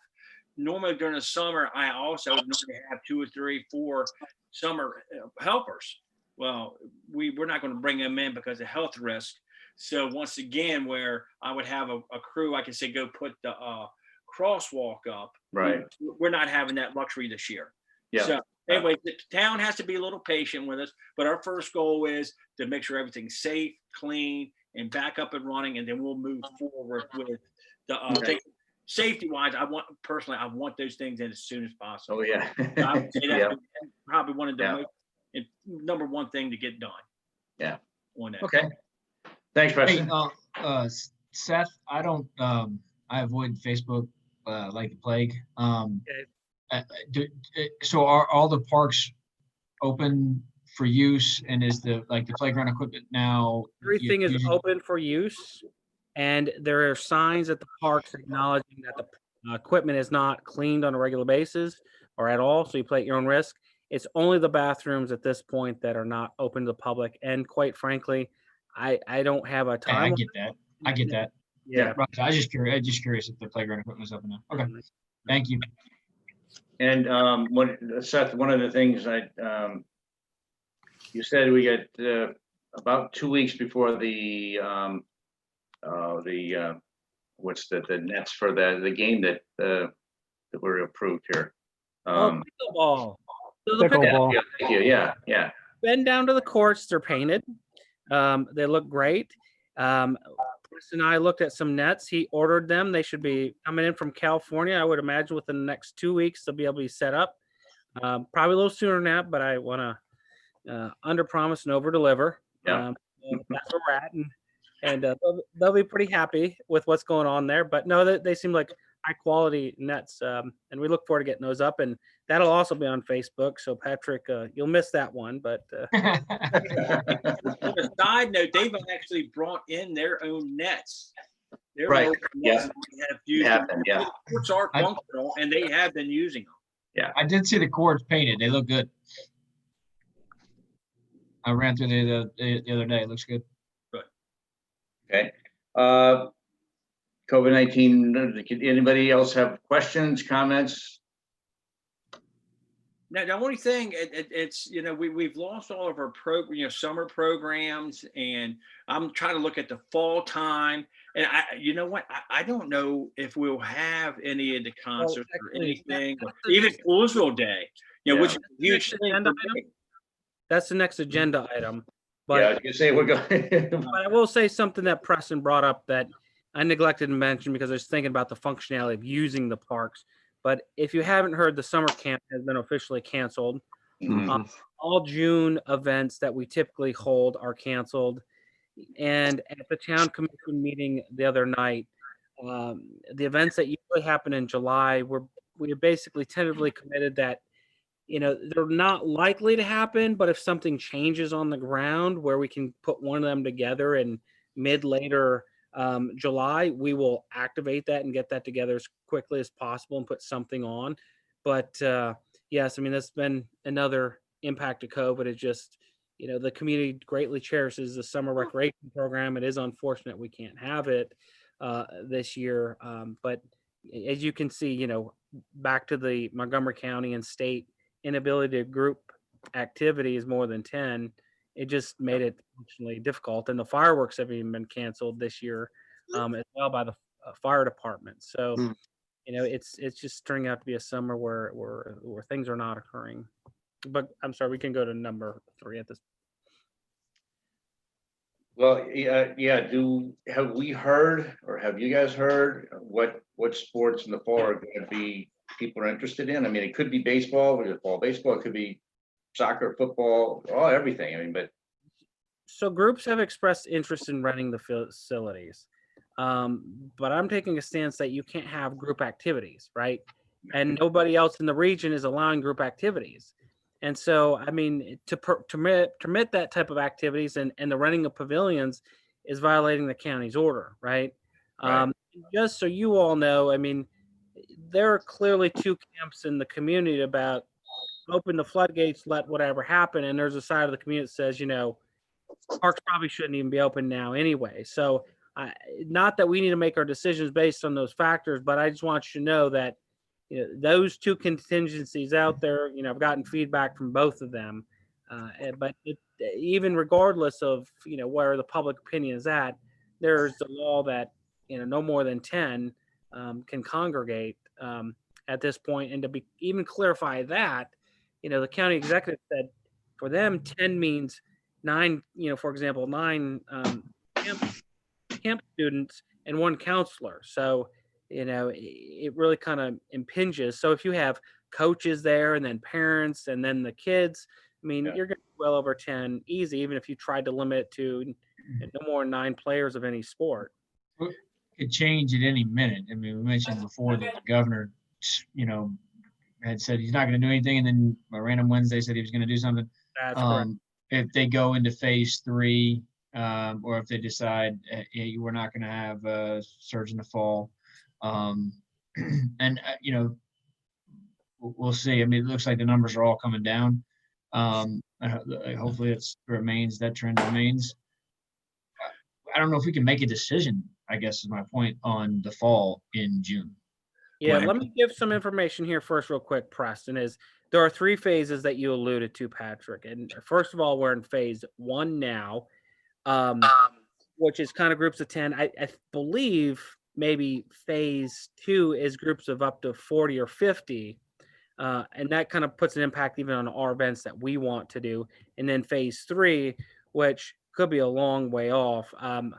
Normally during the summer, I also normally have 2 or 3, 4 summer helpers. Well, we're not going to bring them in because of health risk. So once again, where I would have a crew, I can say, go put the crosswalk up. Right. We're not having that luxury this year. Yeah. So anyway, the town has to be a little patient with us, but our first goal is to make sure everything's safe, clean, and back up and running, and then we'll move forward with the Okay. safety wise. I want those things in as soon as possible. Oh, yeah. I would say Yeah. that's probably one of the Yeah. most number one thing to get done. Yeah. On that. Okay. Thanks, Hey, Preston. Seth, I don't, I avoid Facebook, like the plague. So are all the parks open for use, and is the playground equipment now? Everything is using- open for use, and there are signs at the parks acknowledging that the equipment is not cleaned on a regular basis or at all, so you play at your own risk. It's only the bathrooms at this point that are not open to the public, and quite frankly, I don't have a Yeah, time. I get that. I get that. Yeah. Right, I was just curious if the playground equipment was open now. Okay, thank you. And Seth, one of the things you said we got about 2 weeks before the what's the nets for the game that were approved here. Pickleball. So the Pickleball. Yeah, thank you. Yeah. been down to the courts. They're painted. They look great. Chris and I looked at some nets. He ordered them. They should be coming in from California. I would imagine within the next 2 weeks they'll be able to be set up. Probably a little sooner than that, but I want to under promise and over deliver. Yeah. That's where we're at, and they'll be pretty happy with what's going on there. But no, they seem like high quality nets, and we look forward to getting those up. And that'll also be on Facebook. So Patrick, you'll miss that one, but On a side note, they've actually brought in their own nets. Their Right. own Yeah. nets that they have used. Happened, yeah. The courts are I- functional, and they have been using them. I did see the courts painted. They look good. I ran through the other day. It looks good. Okay. COVID-19, anybody else have questions, comments? Now, the only thing it's we've lost all of our summer programs, and I'm trying to look at the fall time. And I don't know if we'll have any of the concerts or actually, anything, or even Louisville Day, which is a huge Next thing. agenda for me. that's the next agenda item. Yeah, I But, was gonna say we're going. but I will say something that Preston brought up that I neglected to mention because I was thinking about the functionality of using the parks. But if you haven't heard, the summer camp has been officially canceled. All June events that we typically hold are canceled. And at the town commission meeting the other night, the events that usually happen in July, we basically tentatively committed that, they're not likely to happen, but if something changes on the ground where we can put one of them together in later July, we will activate that and get that together as quickly as possible and put something on. But yes, I mean, that's been another impact of COVID. It just, the community greatly cherishes the summer recreation program. It is unfortunate we can't have it this year. But as you can see, back to the Montgomery County and state inability to group activities more than 10, it just made it functionally difficult. And the fireworks have even been canceled this year as well by the fire department. So, it's just turning out to be a summer where things are not occurring. But I'm sorry, we can go to number 3 at this. Well, yeah. Have we heard, or have you guys heard what sports in the fall are going to be people are interested in? I mean, it could be baseball, baseball. It could be soccer, football, everything. I mean, but So groups have expressed interest in renting the facilities. But I'm taking a stance that you can't have group activities, right? And nobody else in the region is allowing group activities. And so, I mean, to permit that type of activities and the renting of pavilions is violating the county's order, right? Right. Just so you all know, I mean, there are clearly two camps in the community about open the floodgates, let whatever happen. And there's a side of the community that says, you know, parks probably shouldn't even be open now anyway. So, not that we need to make our decisions based on those factors, but I just want you to know that, you know, those two contingencies out there, you know, I've gotten feedback from both of them. But even regardless of, you know, where the public opinion is at, there's the law that, you know, no more than 10 can congregate at this point. And to be even clarify that, you know, the county executive said for them, 10 means 9, you know, for example, 9 camp students and 1 counselor. So, you know, it really kind of impinges. So if you have coaches there and then parents and then the kids, I mean, Yeah. you're going to be well over 10 easy, even if you tried to limit it to no more than 9 players of any sport. Could change at any minute. I mean, we mentioned before that the governor, you know, had said he's not going to do anything, and then a random Wednesday said he was going to do something. That's correct. If they go into phase 3, or if they decide, hey, we're not going to have a surge in the fall, and you know, we'll see. I mean, it looks like the numbers are all coming down. And hopefully that trend remains. I don't know if we can make a decision, I guess is my point, on the fall in June. Yeah, Right. let me give some information here first, real quick, Preston. Is there are 3 phases that you alluded to, Patrick. And first of all, we're in phase 1 now, which is kind of groups of 10. I believe maybe phase 2 is groups of up to 40 or 50. And that kind of puts an impact even on our events that we want to do. And then phase 3, which could be a long way off. And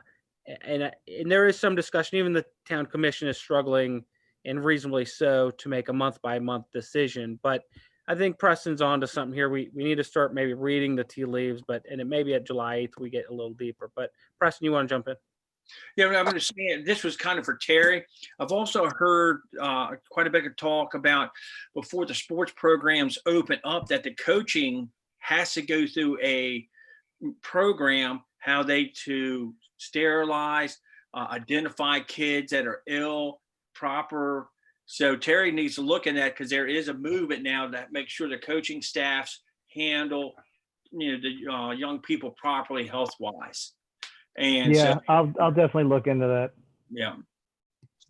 there is some discussion, even the town commission is struggling, and reasonably so, to make a month by month decision. But I think Preston's on to something here. We need to start maybe reading the tea leaves, and it may be at July 8th we get a little deeper. But Preston, you want to jump in? Yeah, I'm going to say this was kind of for Terry. I've also heard quite a bit of talk about before the sports programs open up that the coaching has to go through a program, how they to sterilize, identify kids that are ill, proper. So Terry needs to look at that, because there is a movement now to make sure the coaching staffs handle, you know, the young people properly health-wise. And Yeah, so, I'll definitely look into that. yeah,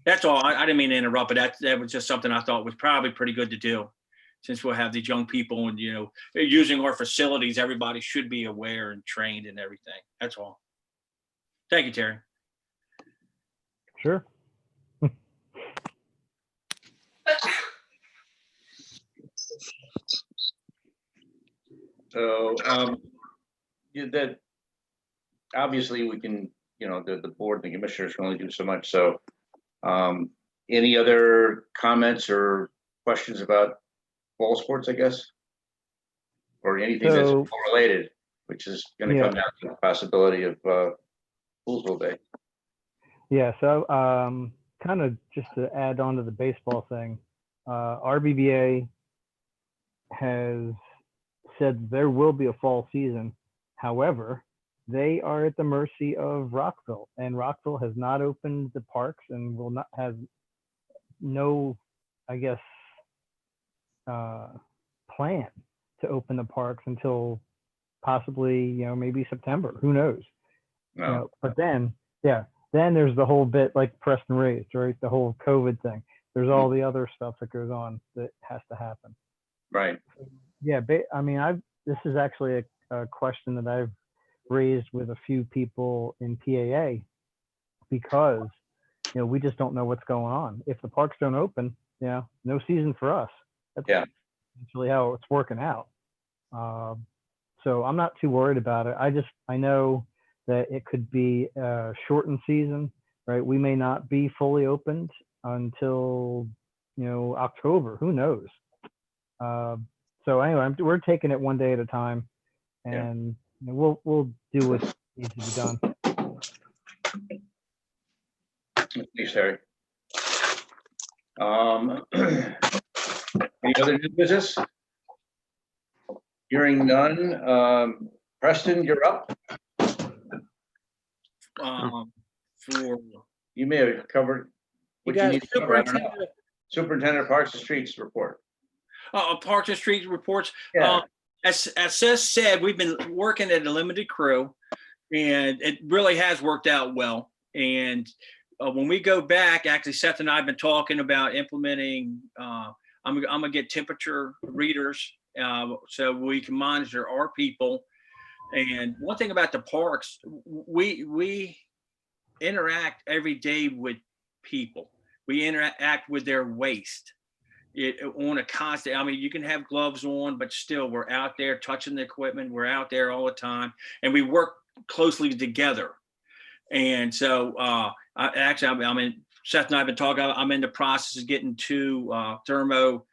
that's all. I didn't mean to interrupt, but that was just something I thought was probably pretty good to do, since we'll have these young people and, you know, using our facilities. Everybody should be aware and trained and everything. That's all. Thank you, Terry. Sure. So, that obviously we can, you know, the board and the commissioners can only do so much. So, any other comments or questions about fall sports, I guess? Or anything that's So- related, which is going to Yeah. come down to the possibility of Poolsville Day. Yeah, so kind of just to add on to the baseball thing, RBBA has said there will be a fall season. However, they are at the mercy of Rockville, and Rockville has not opened the parks and will not have no, I guess, plan to open the parks until possibly, you know, maybe September. Who knows? No. You know, but then, yeah, then there's the whole bit like Preston raised, right? The whole COVID thing. There's all the other stuff that goes on that has to happen. Right. Yeah, I mean, this is actually a question that I've raised with a few people in PAA, because, you know, we just don't know what's going on. If the parks don't open, you know, no season for us. That's Yeah. essentially how it's working out. So I'm not too worried about it. I know that it could be a shortened season, right? We may not be fully opened until, you know, October. Who knows? So anyway, we're taking it one day at a time, and you know, we'll do what needs to be done. Thanks, Terry. Any other new business? Hearing none. Preston, you're up. for, You may have covered. You what you got need to cover, I don't know. superintendent, Superintendent of Parks and Streets report. Parks and Street reports. Yeah. As Seth said, we've been working at a limited crew, and it really has worked out well. And when we go back, actually, Seth and I have been talking about implementing. I'm gonna get temperature readers so we can monitor our people. And one thing about the parks, we interact every day with people. We interact with their waste. On a constant, I mean, you can have gloves on, but still we're out there touching the equipment. We're out there all the time, and we work closely together. And so I'm in, Seth and I have been talking, I'm in the process of getting 2 thermo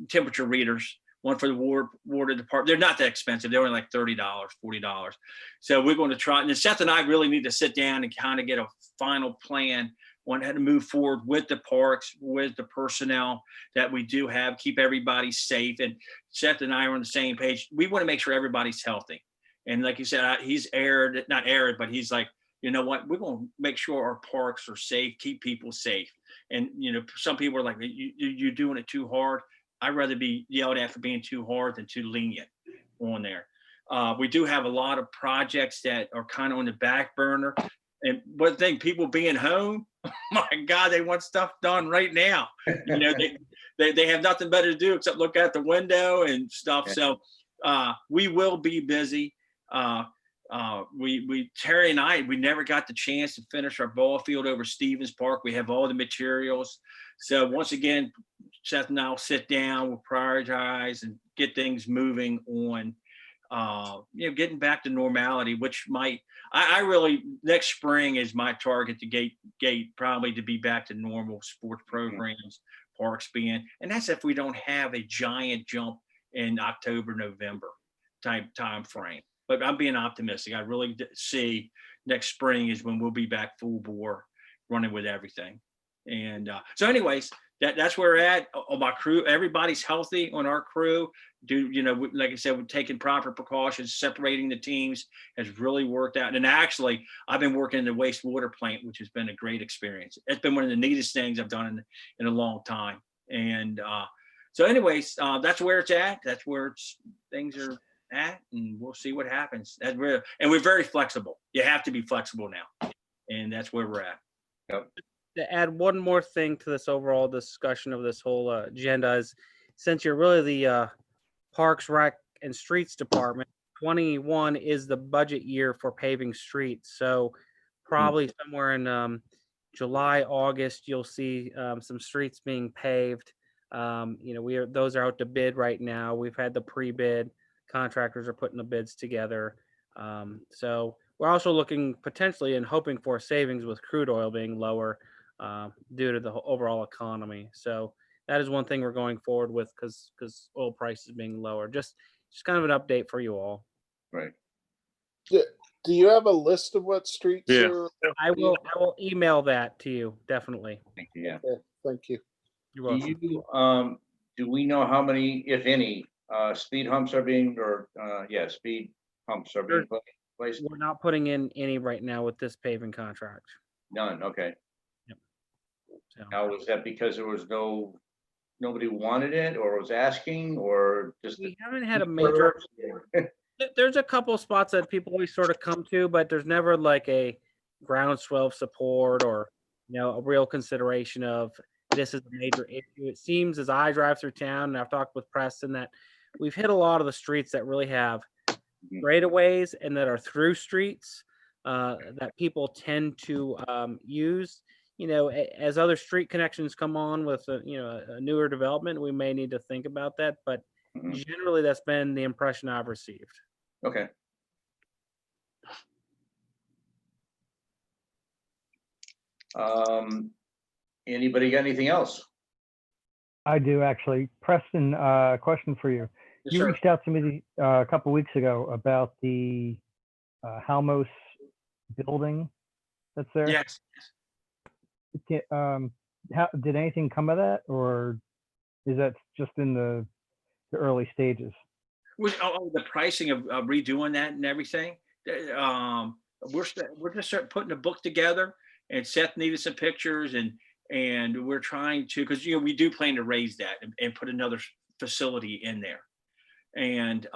temperature readers, one for the water department. They're not that expensive. They're only like $30, $40. So we're going to try, and Seth and I really need to sit down and kind of get a final plan on how to move forward with the parks, with the personnel that we do have, keep everybody safe. And Seth and I are on the same page. We want to make sure everybody's healthy. And like you said, he's not aired, but he's like, you know what, we're going to make sure our parks are safe, keep people safe. And, you know, some people are like, you're doing it too hard. I'd rather be yelled at for being too hard than too lenient on there. We do have a lot of projects that are kind of on the back burner. And one thing, people being home, my God, they want stuff done right now. You know, they have nothing better to do except look out the window and stuff. So we will be busy. Terry and I, we never got the chance to finish our ball field over Stevens Park. We have all the materials. So once again, Seth and I will sit down, we'll prioritize and get things moving on, you know, getting back to normality, which I really, next spring is my target to gate probably to be back to normal sports programs, parks being, and that's if we don't have a giant jump in October, November time frame. But I'm being optimistic. I really see next spring is when we'll be back full bore running with everything. And so anyways, that's where we're at. My crew, everybody's healthy on our crew. You know, like I said, we're taking proper precautions, separating the teams has really worked out. And actually, I've been working in the wastewater plant, which has been a great experience. It's been one of the neatest things I've done in a long time. And so anyways, that's where it's at. That's where things are at, and we'll see what happens. And we're very flexible. You have to be flexible now. And that's where we're at. Yep. to add one more thing to this overall discussion of this whole agenda is, since you're really the Parks, Rec, and Streets Department, 21 is the budget year for paving streets. So probably somewhere in July, August, you'll see some streets being paved. Those are out to bid right now. We've had the pre-bid. Contractors are putting the bids together. So we're also looking potentially and hoping for savings with crude oil being lower due to the overall economy. So that is one thing we're going forward with because oil prices being lower. Just kind of an update for you all. Right. Do you have a list of what streets Yeah. are? I will email that to you, definitely. Yeah. Okay, thank you. You're Do welcome. you, do we know how many, if any, speed humps are being, speed humps are being placed? We're not putting in any right now with this paving contract. None, okay. So. Now, was that because there was nobody wanted it or was asking or just? We haven't had a major, there's a couple spots that people always sort of come to, but there's never like a groundswell of support or, a real consideration of this is a major issue. It seems as I drive through town, and I've talked with Preston, that we've hit a lot of the streets that really have straightaways and that are through streets that people tend to use. As other street connections come on with a newer development, we may need to think about that. But generally, that's been the impression I've received. Okay. Anybody got anything else? I do actually. Preston, question for you. Yes, You sir. reached out to me a couple weeks ago about the Halmos building that's there. Yes. Did anything come of that, or is that just in the early stages? The pricing of redoing that and everything. we're just start putting a book together, and Seth needed some pictures, and we're trying to, because we do plan to raise that and put another facility in there. And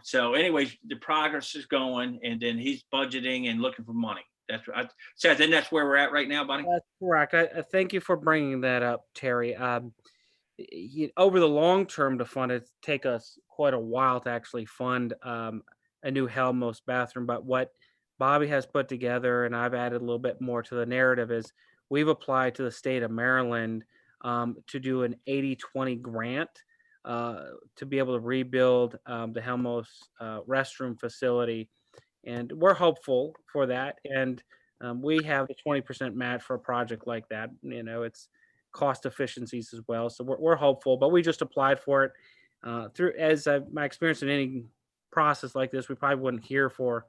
so anyways, the progress is going, and then he's budgeting and looking for money. That's right. Seth, and that's where we're at right now, buddy. That's correct. I thank you for bringing that up, Terry. Over the long term to fund it, take us quite a while to actually fund a new Helmos bathroom. But what Bobby has put together, and I've added a little bit more to the narrative, is we've applied to the state of Maryland to do an 80-20 grant to be able to rebuild the Helmos restroom facility. And we're hopeful for that. And we have the 20% match for a project like that. It's cost efficiencies as well. So we're hopeful, but we just applied for it through, my experience in any process like this, we probably wouldn't hear for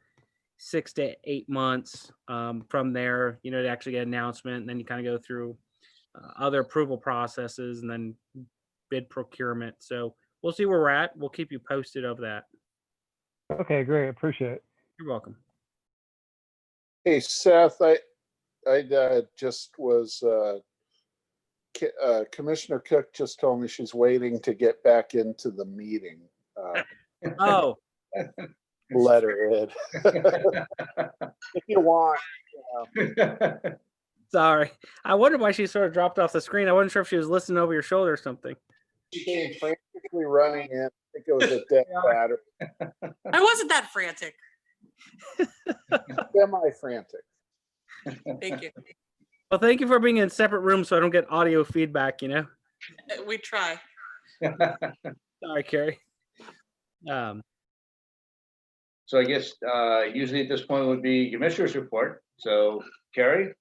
6 to 8 months from there, to actually get an announcement. And then you kind of go through other approval processes and then bid procurement. So we'll see where we're at. We'll keep you posted of that. Okay, great. Appreciate it. You're welcome. Hey, Seth, I just was, Commissioner Cook just told me she's waiting to get back into the meeting. Oh, Letterhead. If you want. sorry. I wondered why she sort of dropped off the screen. I wasn't sure if she was listening over your shoulder or something. She came frantically running in. I think it was a dead battery. I wasn't that frantic. Semi-frantic. Thank you. Well, thank you for being in separate rooms so I don't get audio feedback, We try. Sorry, Carrie. So I guess usually at this point would be Commissioner's report. So Carrie,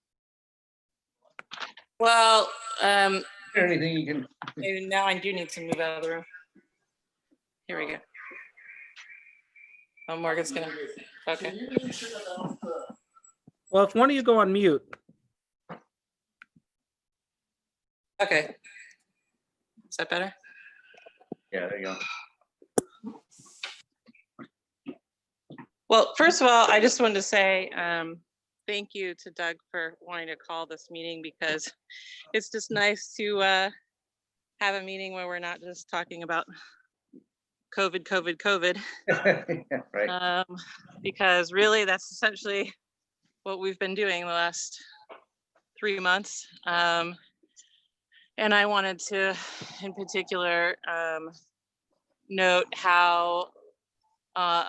Well, is there anything you can? maybe now I do need to move out of the room. Here we go. Oh, Morgan's gonna, okay. Well, if one of you go on mute. Okay. Is that better? Yeah, there you go. Well, first of all, I just wanted to say thank you to Doug for wanting to call this meeting, because it's just nice to have a meeting where we're not just talking about COVID. Yeah, right. Because really that's essentially what we've been doing the last 3 months. And I wanted to, in particular, note how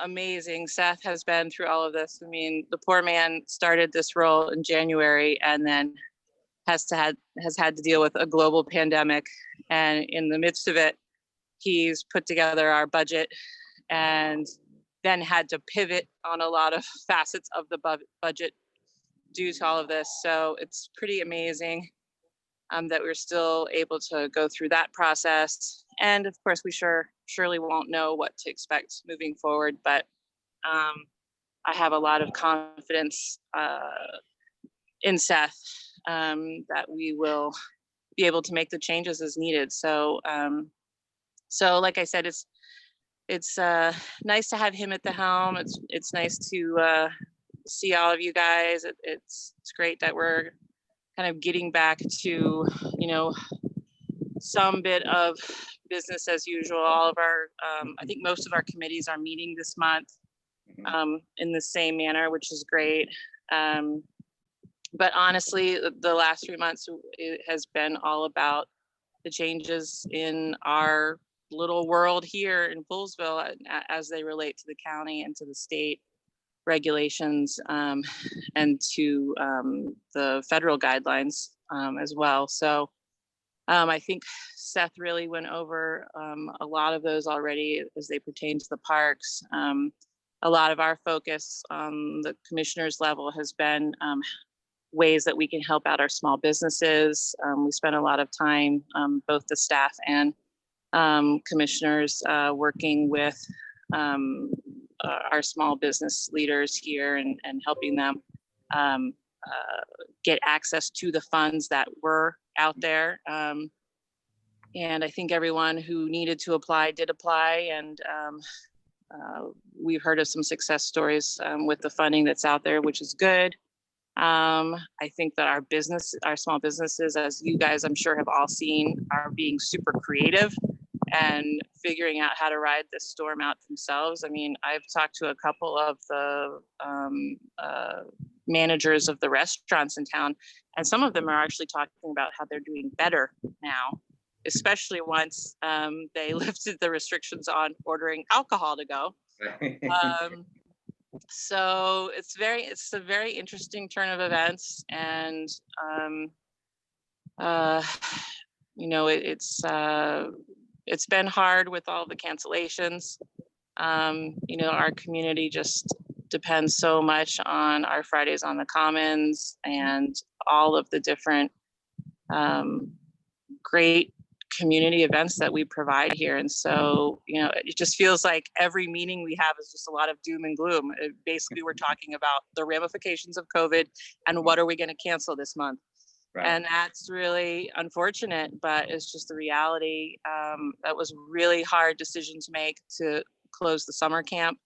amazing Seth has been through all of this. I mean, the poor man started this role in January and then has had to deal with a global pandemic. And in the midst of it, he's put together our budget and then had to pivot on a lot of facets of the budget due to all of this. So it's pretty amazing that we're still able to go through that process. And of course, we surely won't know what to expect moving forward, but I have a lot of confidence in Seth that we will be able to make the changes as needed. So, like I said, it's nice to have him at the helm. It's nice to see all of you guys. It's great that we're kind of getting back to, some bit of business as usual. All of our, I think most of our committees are meeting this month in the same manner, which is great. But honestly, the last 3 months, it has been all about the changes in our little world here in Poolesville as they relate to the county and to the state regulations and to the federal guidelines as well. So I think Seth really went over a lot of those already as they pertain to the parks. A lot of our focus on the commissioners level has been ways that we can help out our small businesses. We spent a lot of time, both the staff and commissioners working with our small business leaders here and helping them get access to the funds that were out there. And I think everyone who needed to apply did apply. And we've heard of some success stories with the funding that's out there, which is good. I think that our small businesses, as you guys I'm sure have all seen, are being super creative and figuring out how to ride this storm out themselves. I mean, I've talked to a couple of the managers of the restaurants in town, and some of them are actually talking about how they're doing better now, especially once they lifted the restrictions on ordering alcohol to go. So it's a very interesting turn of events, and you know, it's been hard with all the cancellations. You know, our community just depends so much on our Fridays on the Commons and all of the different great community events that we provide here. And so, you know, it just feels like every meeting we have is just a lot of doom and gloom. Basically, we're talking about the ramifications of COVID and what are we going to cancel this month. Right. And that's really unfortunate, but it's just the reality. That was a really hard decision to make, to close the summer camp,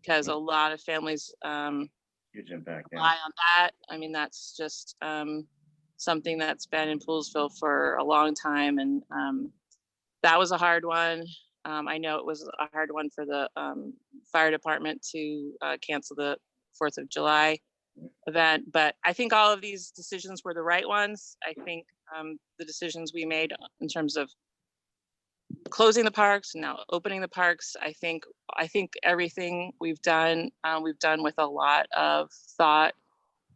because a lot of families Huge impact. rely on that. I mean, that's just something that's been in Poolesville for a long time. And that was a hard one. I know it was a hard one for the fire department to cancel the 4th of July event, but I think all of these decisions were the right ones. I think the decisions we made in terms of closing the parks, now opening the parks, I think everything we've done with a lot of thought,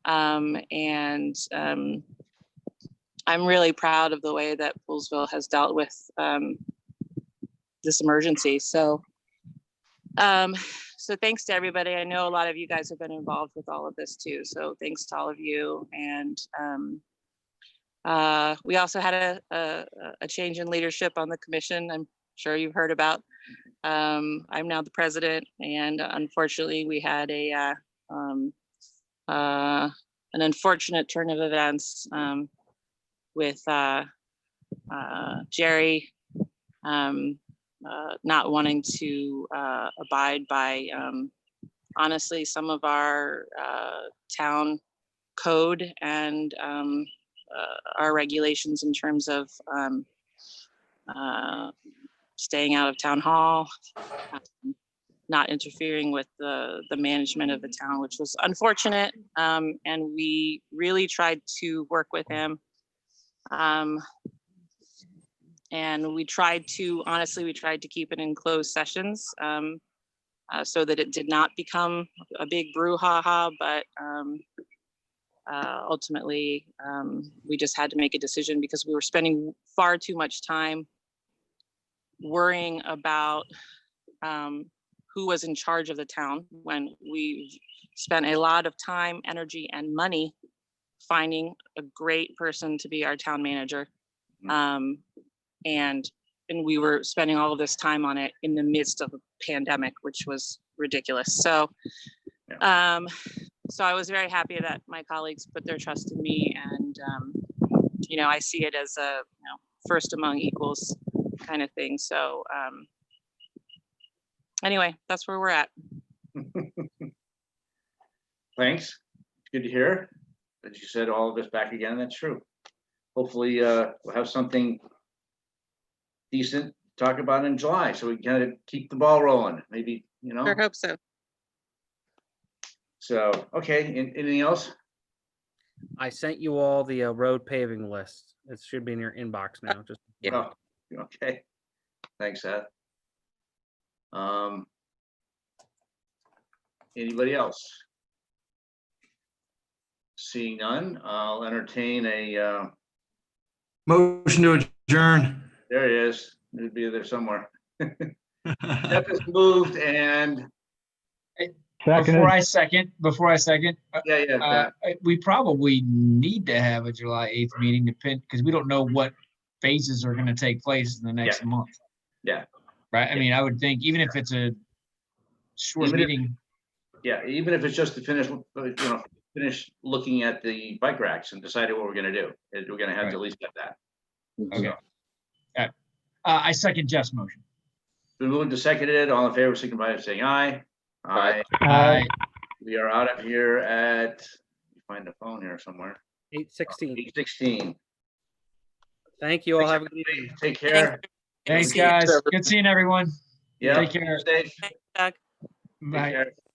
and I'm really proud of the way that Poolesville has dealt with this emergency. So thanks to everybody. I know a lot of you guys have been involved with all of this too. So thanks to all of you. And we also had a change in leadership on the commission. I'm sure you've heard about. I'm now the president, and unfortunately we had an unfortunate turn of events with Jerry not wanting to abide by, honestly, some of our town code and our regulations in terms of staying out of town hall, not interfering with the management of the town, which was unfortunate. And we really tried to work with him. And we tried to keep it in closed sessions so that it did not become a big brouhaha, but ultimately we just had to make a decision because we were spending far too much time worrying about who was in charge of the town when we spent a lot of time, energy, and money finding a great person to be our town manager. And we were spending all of this time on it in the midst of a pandemic, which was ridiculous. So, so I was very happy that my colleagues put their trust in me, and you know, I see it as a first among equals kind of thing. So anyway, that's where we're at. Thanks. Good to hear that you said all of us back again. That's true. Hopefully we'll have something decent to talk about in July, so we kind of keep the ball rolling. Maybe, you know. Sure hope so. So, okay, anything else? I sent you all the road paving list. It should be in your inbox now. Just Oh, okay. Thanks, Seth. Anybody else? Seeing none, I'll entertain a, Motion to adjourn. there he is. It'd be there somewhere. Jeff has moved and, Before I second, yeah. we probably need to have a July 8th meeting because we don't know what phases are going to take place in the next month. Yeah. Right. I mean, I would think even if it's a short Even if- meeting. Yeah, even if it's just to finish, finish looking at the bike racks and deciding what we're gonna do. We're gonna have to at least get that. Okay. I second Jeff's motion. Been moved and seconded. All in favor, signify by saying aye. Aye. Aye. We are out of here at, let me find the phone here somewhere. 8:16. 8:16. Thank you all. Have a good evening. Take care. Thanks, See you. guys. Good seeing everyone. Yeah. Take care. Safe. Doug. Take Bye. care.